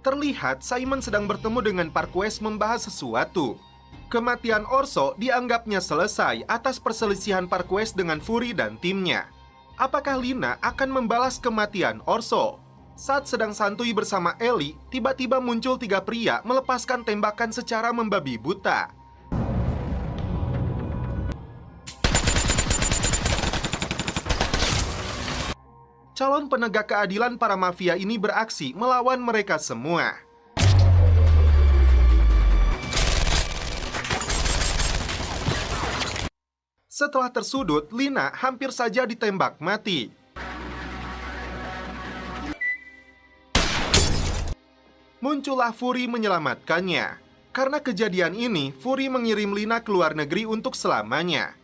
S1: Terlihat Simon sedang bertemu dengan Parquez membahas sesuatu. Kematian Orso dianggapnya selesai atas perselisihan Parquez dengan Fury dan timnya. Apakah Lina akan membalas kematian Orso? Saat sedang santuy bersama Ellie, tiba-tiba muncul 3 pria melepaskan tembakan secara membabi buta. Calon penegak keadilan para mafia ini beraksi melawan mereka semua. Setelah tersudut, Lina hampir saja ditembak mati. Muncullah Fury menyelamatkannya. Karena kejadian ini, Fury mengirim Lina ke luar negeri untuk selamanya.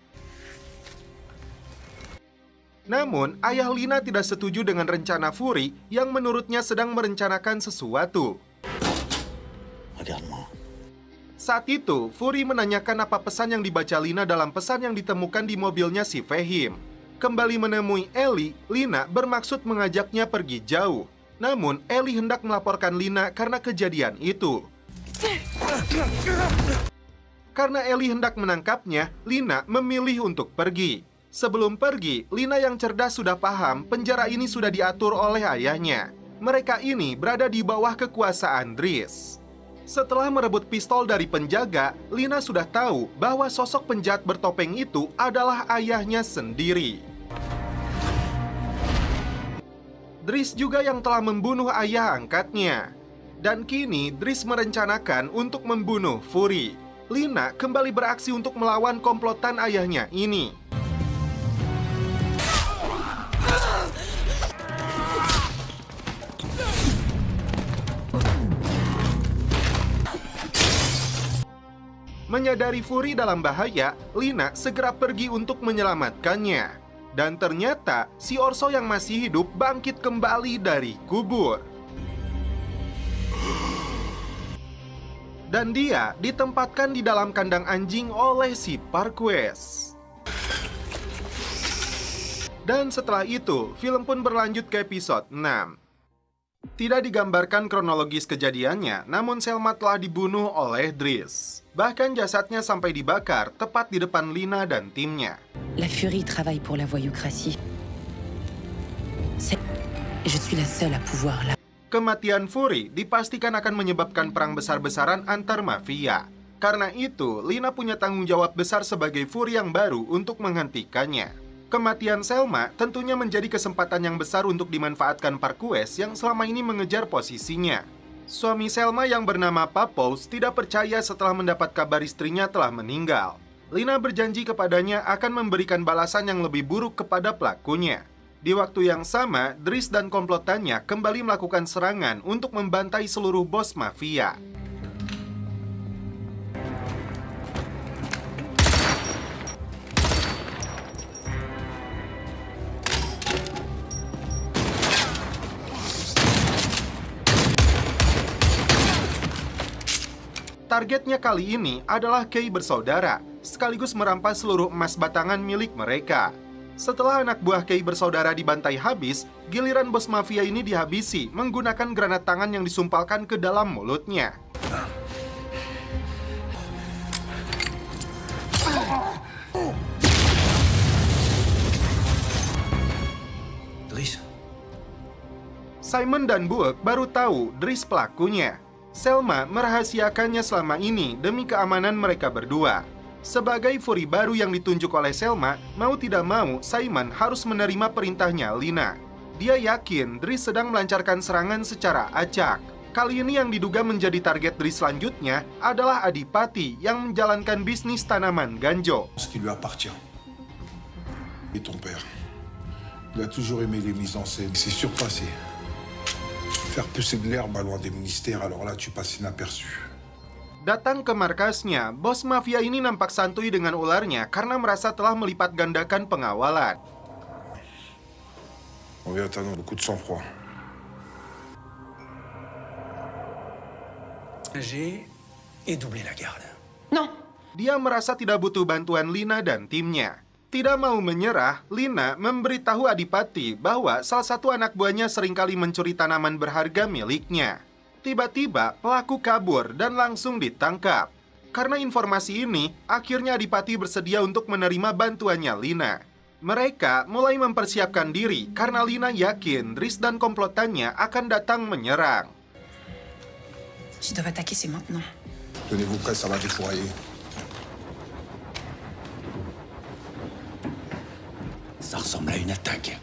S1: Namun, ayah Lina tidak setuju dengan rencana Fury yang menurutnya sedang merencanakan sesuatu.
S7: Regarde-moi.
S1: Saat itu, Fury menanyakan apa pesan yang dibaca Lina dalam pesan yang ditemukan di mobilnya si Fehim. Kembali menemui Ellie, Lina bermaksud mengajaknya pergi jauh. Namun, Ellie hendak melaporkan Lina karena kejadian itu. Karena Ellie hendak menangkapnya, Lina memilih untuk pergi. Sebelum pergi, Lina yang cerdas sudah paham penjara ini sudah diatur oleh ayahnya. Mereka ini berada di bawah kekuasaan Driss. Setelah merebut pistol dari penjaga, Lina sudah tahu bahwa sosok penjahat bertopeng itu adalah ayahnya sendiri. Driss juga yang telah membunuh ayah angkatnya. Dan kini Driss merencanakan untuk membunuh Fury. Lina kembali beraksi untuk melawan komplotan ayahnya ini. Menyadari Fury dalam bahaya, Lina segera pergi untuk menyelamatkannya. Dan ternyata si Orso yang masih hidup bangkit kembali dari kubur. Dan dia ditempatkan di dalam kandang anjing oleh si Parquez. Dan setelah itu, film pun berlanjut ke episode 6. Tidak digambarkan kronologis kejadiannya, namun Selma telah dibunuh oleh Driss. Bahkan jasadnya sampai dibakar tepat di depan Lina dan timnya.
S5: La Furie travaille pour la voyoucratie. Je suis la seule à pouvoir la...
S1: Kematian Fury dipastikan akan menyebabkan perang besar-besaran antar mafia. Karena itu, Lina punya tanggung jawab besar sebagai Fury yang baru untuk menghentikannya. Kematian Selma tentunya menjadi kesempatan yang besar untuk dimanfaatkan Parquez yang selama ini mengejar posisinya. Suami Selma yang bernama Papous tidak percaya setelah mendapat kabar istrinya telah meninggal. Lina berjanji kepadanya akan memberikan balasan yang lebih buruk kepada pelakunya. Di waktu yang sama, Driss dan komplotannya kembali melakukan serangan untuk membantai seluruh bos mafia. Targetnya kali ini adalah Kay bersaudara, sekaligus merampas seluruh emas batangan milik mereka. Setelah anak buah Kay bersaudara dibantai habis, giliran bos mafia ini dihabisi menggunakan granat tangan yang disumpalkan ke dalam mulutnya.
S6: Driss.
S1: Simon dan Buek baru tahu Driss pelakunya. Selma merahasiakannya selama ini demi keamanan mereka berdua. Sebagai Fury baru yang ditunjuk oleh Selma, mau tidak mau Simon harus menerima perintahnya Lina. Dia yakin Driss sedang melancarkan serangan secara acak. Kali ini yang diduga menjadi target Driss selanjutnya adalah Adipati yang menjalankan bisnis tanaman ganjo.
S8: Ce qui lui appartient. Et ton père. Il a toujours aimé les mises en scène. C'est surpassé. Faire pousser de l'herbe à loin des ministères, alors là tu passes inaperçu.
S1: Datang ke markasnya, bos mafia ini nampak santuy dengan ularnya karena merasa telah melipat gandakan pengawalan.
S8: On vient t'annoncer beaucoup de sang-froid.
S6: J'ai doublé la garde.
S5: Non.
S1: Dia merasa tidak butuh bantuan Lina dan timnya. Tidak mau menyerah, Lina memberitahu Adipati bahwa salah satu anak buahnya seringkali mencuri tanaman berharga miliknya. Tiba-tiba, pelaku kabur dan langsung ditangkap. Karena informasi ini, akhirnya Adipati bersedia untuk menerima bantuannya Lina. Mereka mulai mempersiapkan diri karena Lina yakin Driss dan komplotannya akan datang menyerang.
S5: Je dois attaquer, c'est maintenant.
S8: Tenez-vous prêts, ça va défourailler.
S4: Ça ressemble à une attaque.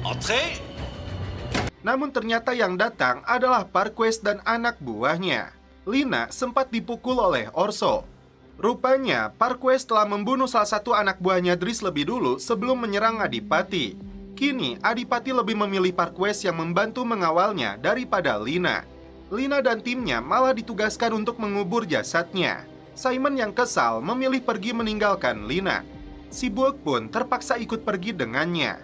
S4: Entrez!
S1: Namun ternyata yang datang adalah Parquez dan anak buahnya. Lina sempat dipukul oleh Orso. Rupanya, Parquez telah membunuh salah satu anak buahnya Dries lebih dulu sebelum menyerang Adipati. Kini, Adipati lebih memilih Parquez yang membantu mengawalnya daripada Lina. Lina dan timnya malah ditugaskan untuk mengubur jasadnya. Simon yang kesal memilih pergi meninggalkan Lina. Si Buek pun terpaksa ikut pergi dengannya.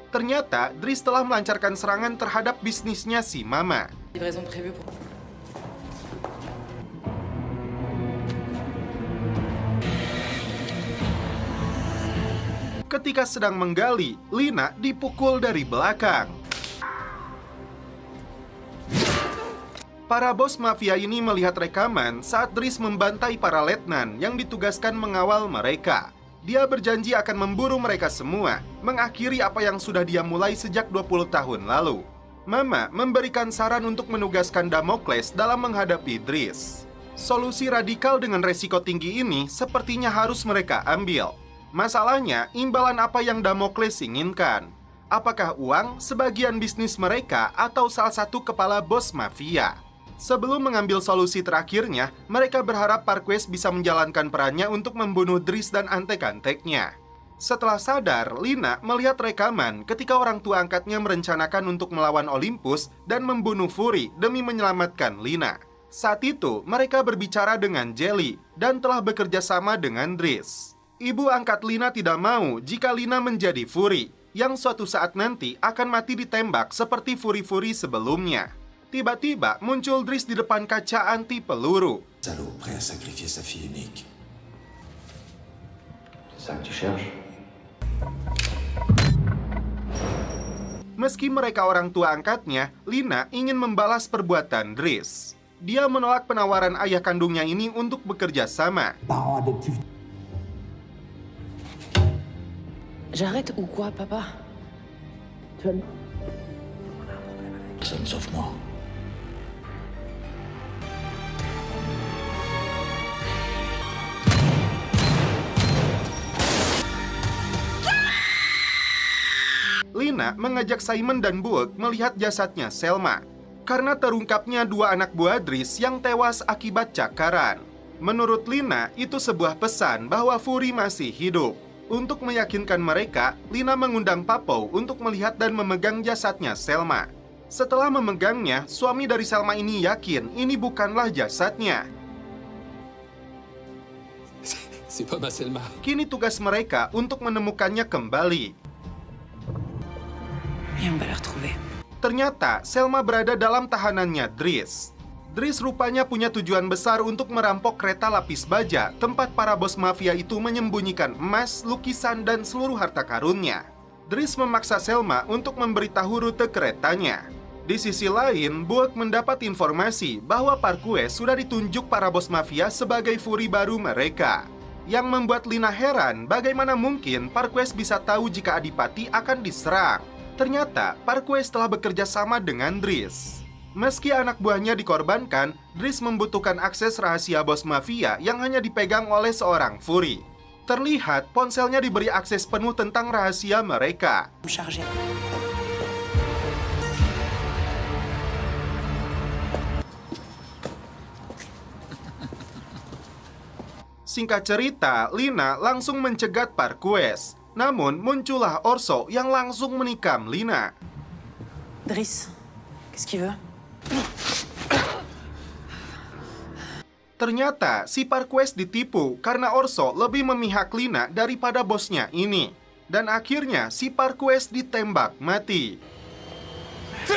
S1: Ternyata, Dries telah melancarkan serangan terhadap bisnisnya si Mama.
S5: Livraison prévue pour...
S1: Ketika sedang menggali, Lina dipukul dari belakang. Para bos mafia ini melihat rekaman saat Dries membantai para letnan yang ditugaskan mengawal mereka. Dia berjanji akan memburu mereka semua, mengakhiri apa yang sudah dia mulai sejak 20 tahun lalu. Mama memberikan saran untuk menugaskan Damocles dalam menghadapi Dries. Solusi radikal dengan resiko tinggi ini sepertinya harus mereka ambil. Masalahnya, imbalan apa yang Damocles inginkan? Apakah uang, sebagian bisnis mereka, atau salah satu kepala bos mafia? Sebelum mengambil solusi terakhirnya, mereka berharap Parquez bisa menjalankan perannya untuk membunuh Dries dan antek-anteknya. Setelah sadar, Lina melihat rekaman ketika orang tua angkatnya merencanakan untuk melawan Olympus dan membunuh Fury demi menyelamatkan Lina. Saat itu, mereka berbicara dengan Jelly dan telah bekerja sama dengan Dries. Ibu angkat Lina tidak mau jika Lina menjadi Fury, yang suatu saat nanti akan mati ditembak seperti Fury-Fury sebelumnya. Tiba-tiba muncul Dries di depan kaca anti peluru.
S4: Salaud prêt à sacrifier sa fille unique.
S6: C'est ça que tu cherches?
S1: Meski mereka orang tua angkatnya, Lina ingin membalas perbuatan Dries. Dia menolak penawaran ayah kandungnya ini untuk bekerja sama.
S3: J'arrête ou quoi, papa?
S4: Personne sauf moi.
S1: Lina mengajak Simon dan Buek melihat jasadnya Selma karena terungkapnya dua anak buah Dries yang tewas akibat cakaran. Menurut Lina, itu sebuah pesan bahwa Fury masih hidup. Untuk meyakinkan mereka, Lina mengundang Papou untuk melihat dan memegang jasadnya Selma. Setelah memegangnya, suami dari Selma ini yakin ini bukanlah jasadnya.
S4: C'est pas ma Selma.
S1: Kini tugas mereka untuk menemukannya kembali.
S5: Et on va la retrouver.
S1: Ternyata Selma berada dalam tahanannya Dries. Dries rupanya punya tujuan besar untuk merampok kereta lapis baja, tempat para bos mafia itu menyembunyikan emas, lukisan, dan seluruh harta karunnya. Dries memaksa Selma untuk memberitahu rute keretanya. Di sisi lain, Buek mendapat informasi bahwa Parquez sudah ditunjuk para bos mafia sebagai Fury baru mereka. Yang membuat Lina heran bagaimana mungkin Parquez bisa tahu jika Adipati akan diserang. Ternyata, Parquez telah bekerja sama dengan Dries. Meski anak buahnya dikorbankan, Dries membutuhkan akses rahasia bos mafia yang hanya dipegang oleh seorang Fury. Terlihat ponselnya diberi akses penuh tentang rahasia mereka.
S5: Chargé.
S1: Singkat cerita, Lina langsung mencegat Parquez. Namun, muncullah Orso yang langsung menikam Lina.
S5: Dries, qu'est-ce qu'il veut?
S1: Ternyata, si Parquez ditipu karena Orso lebih memihak Lina daripada bosnya ini. Dan akhirnya, si Parquez ditembak mati.
S5: Tu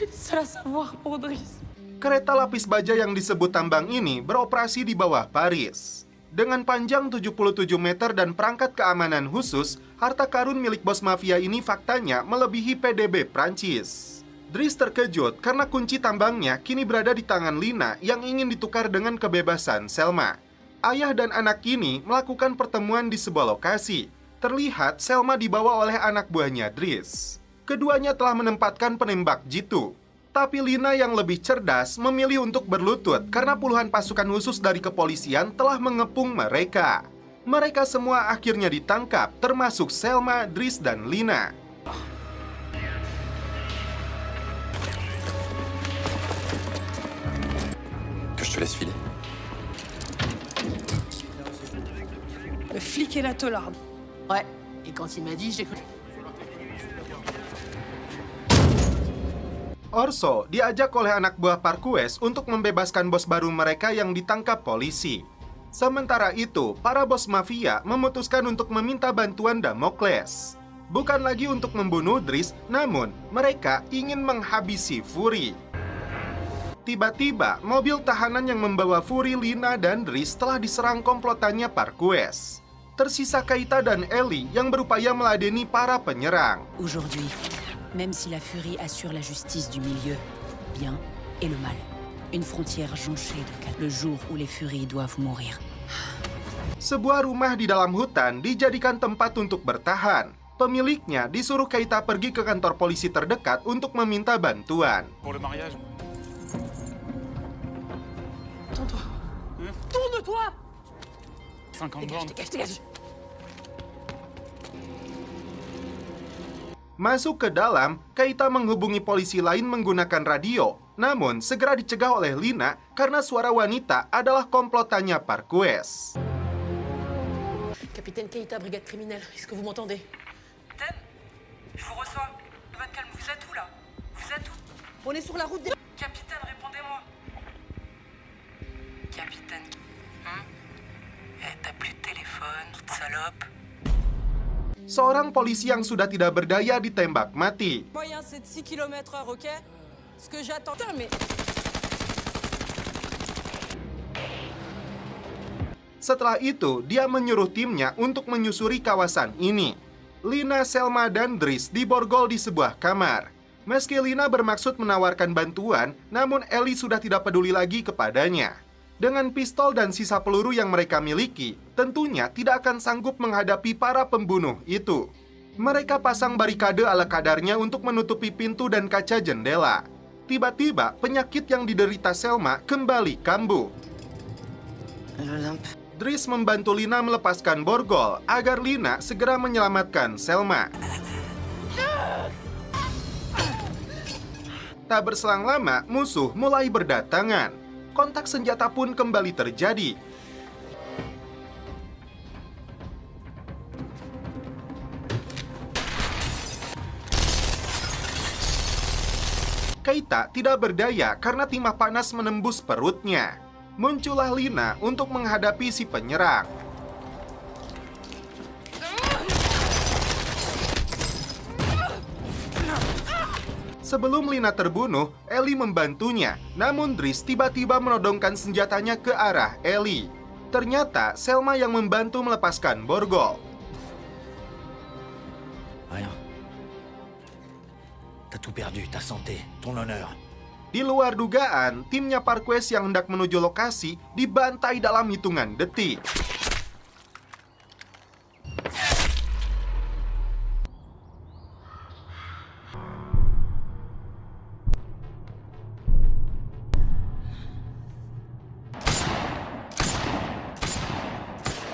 S5: es le seul à savoir pour Dries.
S1: Kereta lapis baja yang disebut tambang ini beroperasi di bawah Paris. Dengan panjang 77 meter dan perangkat keamanan khusus, harta karun milik bos mafia ini faktanya melebihi PDB Prancis. Dries terkejut karena kunci tambangnya kini berada di tangan Lina yang ingin ditukar dengan kebebasan Selma. Ayah dan anak ini melakukan pertemuan di sebuah lokasi. Terlihat Selma dibawa oleh anak buahnya Dries. Keduanya telah menempatkan penembak jitu. Tapi Lina yang lebih cerdas memilih untuk berlutut karena puluhan pasukan khusus dari kepolisian telah mengepung mereka. Mereka semua akhirnya ditangkap, termasuk Selma, Dries, dan Lina.
S4: te laisse filer.
S9: Le flic et la taularde.
S2: Ouais. Et quand il m'a dit, j'ai cru.
S1: Orso diajak oleh anak buah Parquez untuk membebaskan bos baru mereka yang ditangkap polisi. Sementara itu, para bos mafia memutuskan untuk meminta bantuan Damocles. Bukan lagi untuk membunuh Driss, namun mereka ingin menghabisi Fury. Tiba-tiba, mobil tahanan yang membawa Fury, Lina, dan Driss telah diserang komplotannya Parquez. Tersisa Keita dan Ellie yang berupaya meladeni para penyerang.
S10: Aujourd'hui, même si la furie assure la justice du milieu, bien et le mal, une frontière jonchée de cas. Le jour où les furies doivent mourir.
S1: Sebuah rumah di dalam hutan dijadikan tempat untuk bertahan. Pemiliknya disuruh Keita pergi ke kantor polisi terdekat untuk meminta bantuan.
S7: Pour le mariage.
S9: Tourne-toi!
S7: 50 bornes.
S9: Dégage.
S1: Masuk ke dalam, Keita menghubungi polisi lain menggunakan radio. Namun, segera dicegah oleh Lina karena suara wanita adalah komplotannya Parquez.
S2: Capitaine Keita, brigade criminelle, est-ce que vous m'entendez?
S5: Capitaine, je vous reçois. Votre calme, vous êtes où là? Vous êtes où?
S9: On est sur la route des...
S5: Capitaine, répondez-moi. Capitaine. T'as plus de téléphone, toute salope.
S1: Seorang polisi yang sudah tidak berdaya ditembak mati.
S9: Moyen, c'est de 6 km/h, ok? Ce que j'attends... Putain, mais...
S1: Setelah itu, dia menyuruh timnya untuk menyusuri kawasan ini. Lina, Selma, dan Driss diborgol di sebuah kamar. Meski Lina bermaksud menawarkan bantuan, namun Ellie sudah tidak peduli lagi kepadanya. Dengan pistol dan sisa peluru yang mereka miliki, tentunya tidak akan sanggup menghadapi para pembunuh itu. Mereka pasang barikade ala kadarnya untuk menutupi pintu dan kaca jendela. Tiba-tiba, penyakit yang diderita Selma kembali kambuh. Driss membantu Lina melepaskan borgol agar Lina segera menyelamatkan Selma. Tak berselang lama, musuh mulai berdatangan. Kontak senjata pun kembali terjadi. Keita tidak berdaya karena timah panas menembus perutnya. Muncullah Lina untuk menghadapi si penyerang. Sebelum Lina terbunuh, Ellie membantunya. Namun Driss tiba-tiba menodongkan senjatanya ke arah Ellie. Ternyata Selma yang membantu melepaskan borgol.
S6: Rien. T'as tout perdu, ta santé, ton honneur.
S1: Di luar dugaan, timnya Parquez yang hendak menuju lokasi dibantai dalam hitungan detik.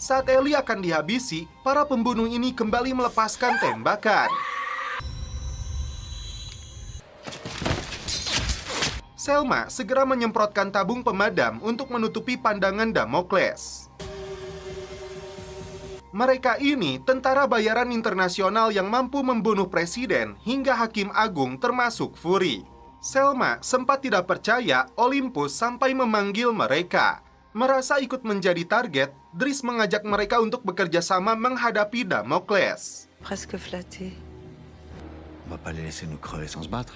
S1: Saat Ellie akan dihabisi, para pembunuh ini kembali melepaskan tembakan. Selma segera menyemprotkan tabung pemadam untuk menutupi pandangan Damocles. Mereka ini tentara bayaran internasional yang mampu membunuh presiden hingga hakim agung termasuk Fury. Selma sempat tidak percaya Olympus sampai memanggil mereka. Merasa ikut menjadi target, Driss mengajak mereka untuk bekerja sama menghadapi Damocles.
S5: Presque flatté.
S6: On va pas les laisser nous crever sans se battre.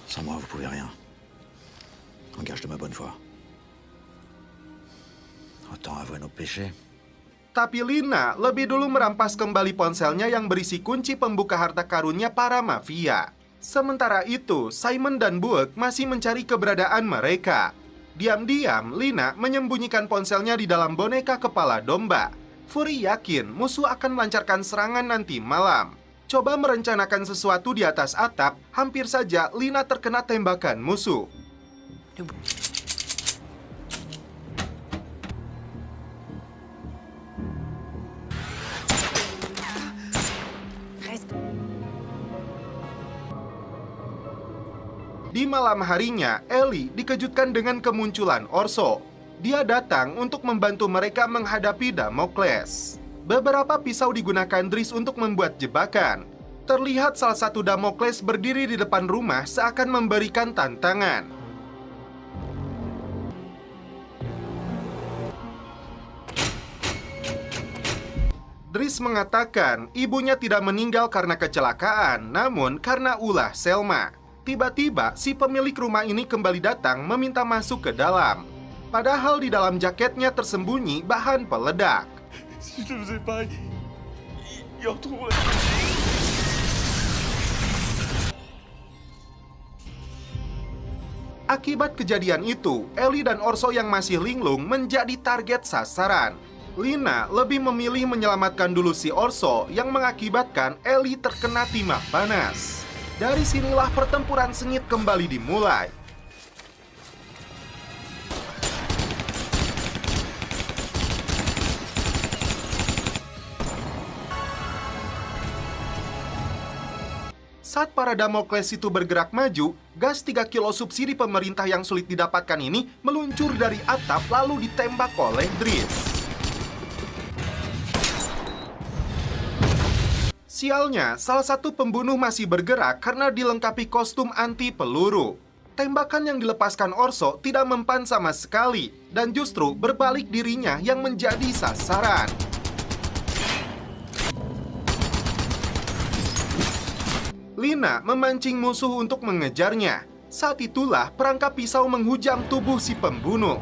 S6: Sans moi, vous pouvez rien. En gage de ma bonne foi. Autant avouer nos péchés.
S1: Tapi Lina lebih dulu merampas kembali ponselnya yang berisi kunci pembuka harta karunnya para mafia. Sementara itu, Simon dan Buek masih mencari keberadaan mereka. Diam-diam, Lina menyembunyikan ponselnya di dalam boneka kepala domba. Fury yakin musuh akan melancarkan serangan nanti malam. Coba merencanakan sesuatu di atas atap, hampir saja Lina terkena tembakan musuh. Di malam harinya, Ellie dikejutkan dengan kemunculan Orso. Dia datang untuk membantu mereka menghadapi Damocles. Beberapa pisau digunakan Driss untuk membuat jebakan. Terlihat salah satu Damocles berdiri di depan rumah seakan memberikan tantangan. Driss mengatakan ibunya tidak meninggal karena kecelakaan, namun karena ulah Selma. Tiba-tiba, si pemilik rumah ini kembali datang meminta masuk ke dalam. Padahal di dalam jaketnya tersembunyi bahan peledak.
S7: Si je le faisais pas, il retrouverait.
S1: Akibat kejadian itu, Ellie dan Orso yang masih linglung menjadi target sasaran. Lina lebih memilih menyelamatkan dulu si Orso yang mengakibatkan Ellie terkena timah panas. Dari sinilah pertempuran sengit kembali dimulai. Saat para Damocles itu bergerak maju, gas 3 kilo subsidi pemerintah yang sulit didapatkan ini meluncur dari atap lalu ditembak oleh Driss. Sialnya, salah satu pembunuh masih bergerak karena dilengkapi kostum anti peluru. Tembakan yang dilepaskan Orso tidak mempan sama sekali, dan justru berbalik dirinya yang menjadi sasaran. Lina memancing musuh untuk mengejarnya. Saat itulah perangkap pisau menghujam tubuh si pembunuh.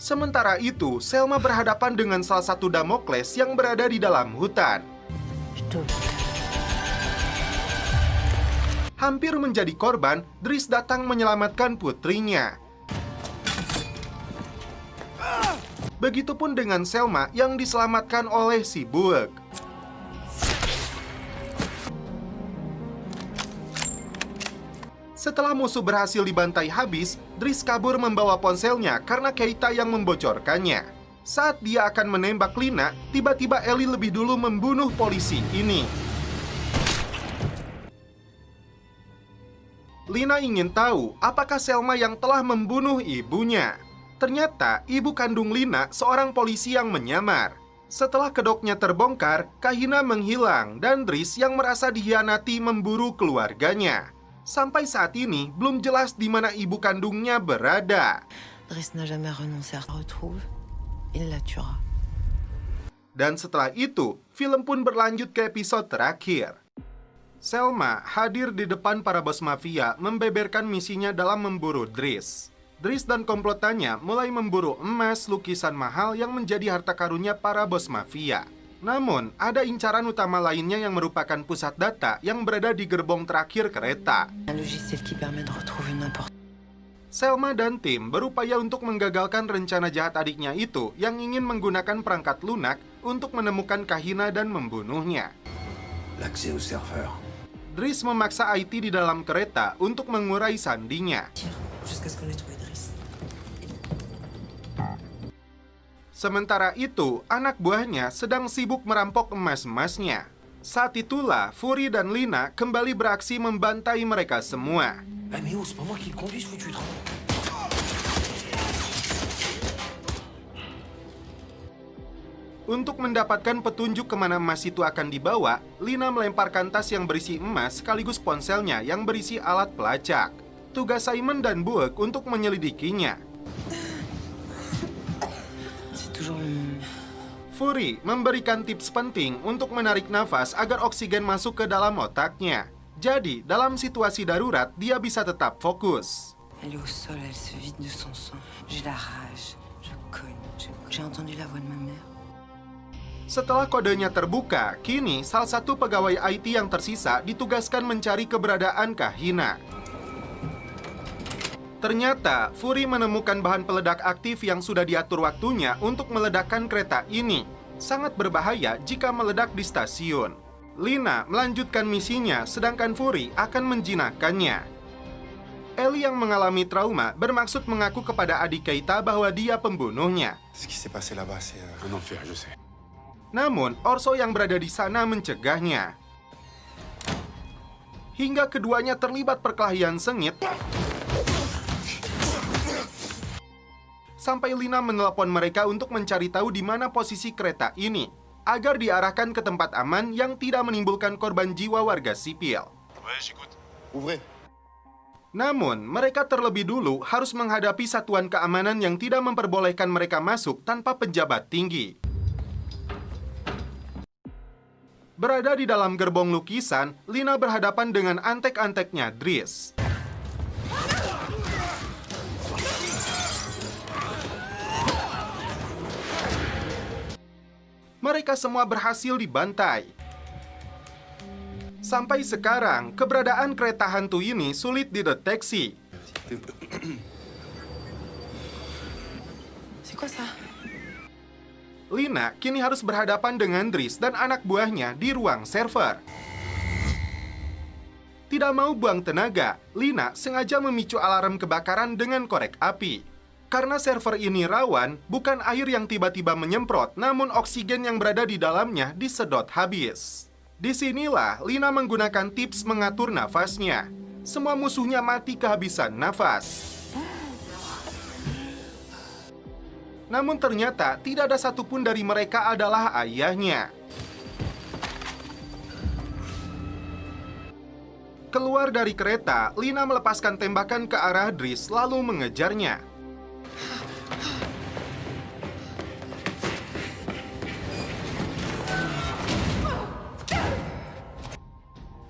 S1: Sementara itu, Selma berhadapan dengan salah satu Damocles yang berada di dalam hutan. Hampir menjadi korban, Driss datang menyelamatkan putrinya. Begitupun dengan Selma yang diselamatkan oleh si Buek. Setelah musuh berhasil dibantai habis, Driss kabur membawa ponselnya karena Keita yang membocorkannya. Saat dia akan menembak Lina, tiba-tiba Ellie lebih dulu membunuh polisi ini. Lina ingin tahu apakah Selma yang telah membunuh ibunya. Ternyata ibu kandung Lina seorang polisi yang menyamar. Setelah kedoknya terbongkar, Kahina menghilang dan Driss yang merasa dikhianati memburu keluarganya. Sampai saat ini belum jelas di mana ibu kandungnya berada.
S5: Driss n'a jamais renoncé à retrouve, il la tuera.
S1: Dan setelah itu, film pun berlanjut ke episode terakhir. Selma hadir di depan para bos mafia membeberkan misinya dalam memburu Driss. Driss dan komplotannya mulai memburu emas lukisan mahal yang menjadi harta karunnya para bos mafia. Namun, ada incaran utama lainnya yang merupakan pusat data yang berada di gerbong terakhir kereta. Selma dan tim berupaya untuk menggagalkan rencana jahat adiknya itu yang ingin menggunakan perangkat lunak untuk menemukan Kahina dan membunuhnya. Driss memaksa IT di dalam kereta untuk mengurai sandinya. Sementara itu, anak buahnya sedang sibuk merampok emas-emasnya. Saat itulah, Fury dan Lina kembali beraksi membantai mereka semua. Untuk mendapatkan petunjuk kemana emas itu akan dibawa, Lina melemparkan tas yang berisi emas sekaligus ponselnya yang berisi alat pelacak. Tugas Simon dan Buek untuk menyelidikinya. Fury memberikan tips penting untuk menarik nafas agar oksigen masuk ke dalam otaknya. Jadi, dalam situasi darurat, dia bisa tetap fokus. Setelah kodenya terbuka, kini salah satu pegawai IT yang tersisa ditugaskan mencari keberadaan Kahina. Ternyata, Fury menemukan bahan peledak aktif yang sudah diatur waktunya untuk meledakkan kereta ini. Sangat berbahaya jika meledak di stasiun. Lina melanjutkan misinya, sedangkan Fury akan menjinakkannya. Ellie yang mengalami trauma bermaksud mengaku kepada adik Keita bahwa dia pembunuhnya.
S7: Ce qui s'est passé là-bas, c'est un enfer, je sais.
S1: Namun, Orso yang berada di sana mencegahnya. Hingga keduanya terlibat perkelahian sengit, sampai Lina menelepon mereka untuk mencari tahu di mana posisi kereta ini, agar diarahkan ke tempat aman yang tidak menimbulkan korban jiwa warga sipil.
S7: Ouais, j'écoute. Ouvrez.
S1: Namun, mereka terlebih dulu harus menghadapi satuan keamanan yang tidak memperbolehkan mereka masuk tanpa pejabat tinggi. Berada di dalam gerbong lukisan, Lina berhadapan dengan antek-anteknya Dries. Mereka semua berhasil dibantai. Sampai sekarang, keberadaan kereta hantu ini sulit dideteksi.
S5: C'est quoi ça?
S1: Lina kini harus berhadapan dengan Dries dan anak buahnya di ruang server. Tidak mau buang tenaga, Lina sengaja memicu alarm kebakaran dengan korek api. Karena server ini rawan, bukan air yang tiba-tiba menyemprot, namun oksigen yang berada di dalamnya disedot habis. Disinilah Lina menggunakan tips mengatur nafasnya. Semua musuhnya mati kehabisan nafas. Namun ternyata tidak ada satupun dari mereka adalah ayahnya. Keluar dari kereta, Lina melepaskan tembakan ke arah Dries lalu mengejarnya.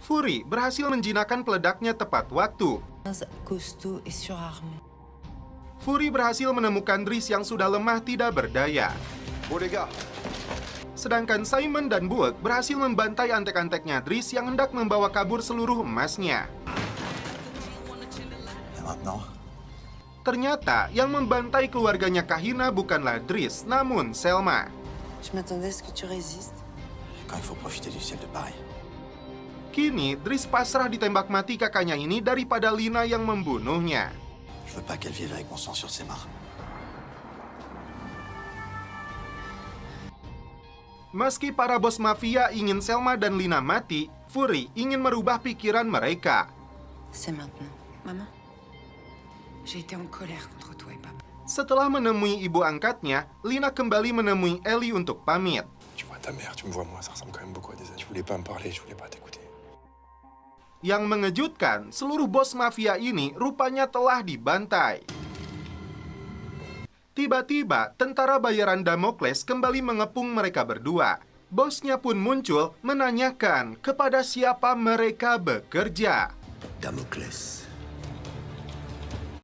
S1: Fury berhasil menjinakkan peledaknya tepat waktu.
S5: Costaud et surarmé.
S1: Fury berhasil menemukan Dries yang sudah lemah tidak berdaya.
S7: Bon les gars,
S1: Sedangkan Simon dan Bullock berhasil membantai antek-anteknya Dries yang hendak membawa kabur seluruh emasnya.
S6: Et maintenant?
S1: Ternyata yang membantai keluarganya Kahina bukanlah Dries, namun Selma.
S5: Je m'attendais à ce que tu résistes.
S6: Quand il faut profiter du ciel de Paris.
S1: Kini, Dries pasrah ditembak mati kakaknya ini daripada Lina yang membunuhnya.
S6: Je veux pas qu'elle vive avec mon sang sur ses mains.
S1: Meski para bos mafia ingin Selma dan Lina mati, Fury ingin merubah pikiran mereka.
S5: C'est maintenant.
S10: Maman, j'ai été en colère contre toi et papa.
S1: Setelah menemui ibu angkatnya, Lina kembali menemui Ellie untuk pamit.
S7: tu vois ta mère, tu me vois moi, ça ressemble quand même beaucoup à des amis. Tu voulais pas me parler, je voulais pas t'écouter.
S1: Yang mengejutkan, seluruh bos mafia ini rupanya telah dibantai. Tiba-tiba, tentara bayaran Damocles kembali mengepung mereka berdua. Bosnya pun muncul menanyakan kepada siapa mereka bekerja.
S6: Damocles.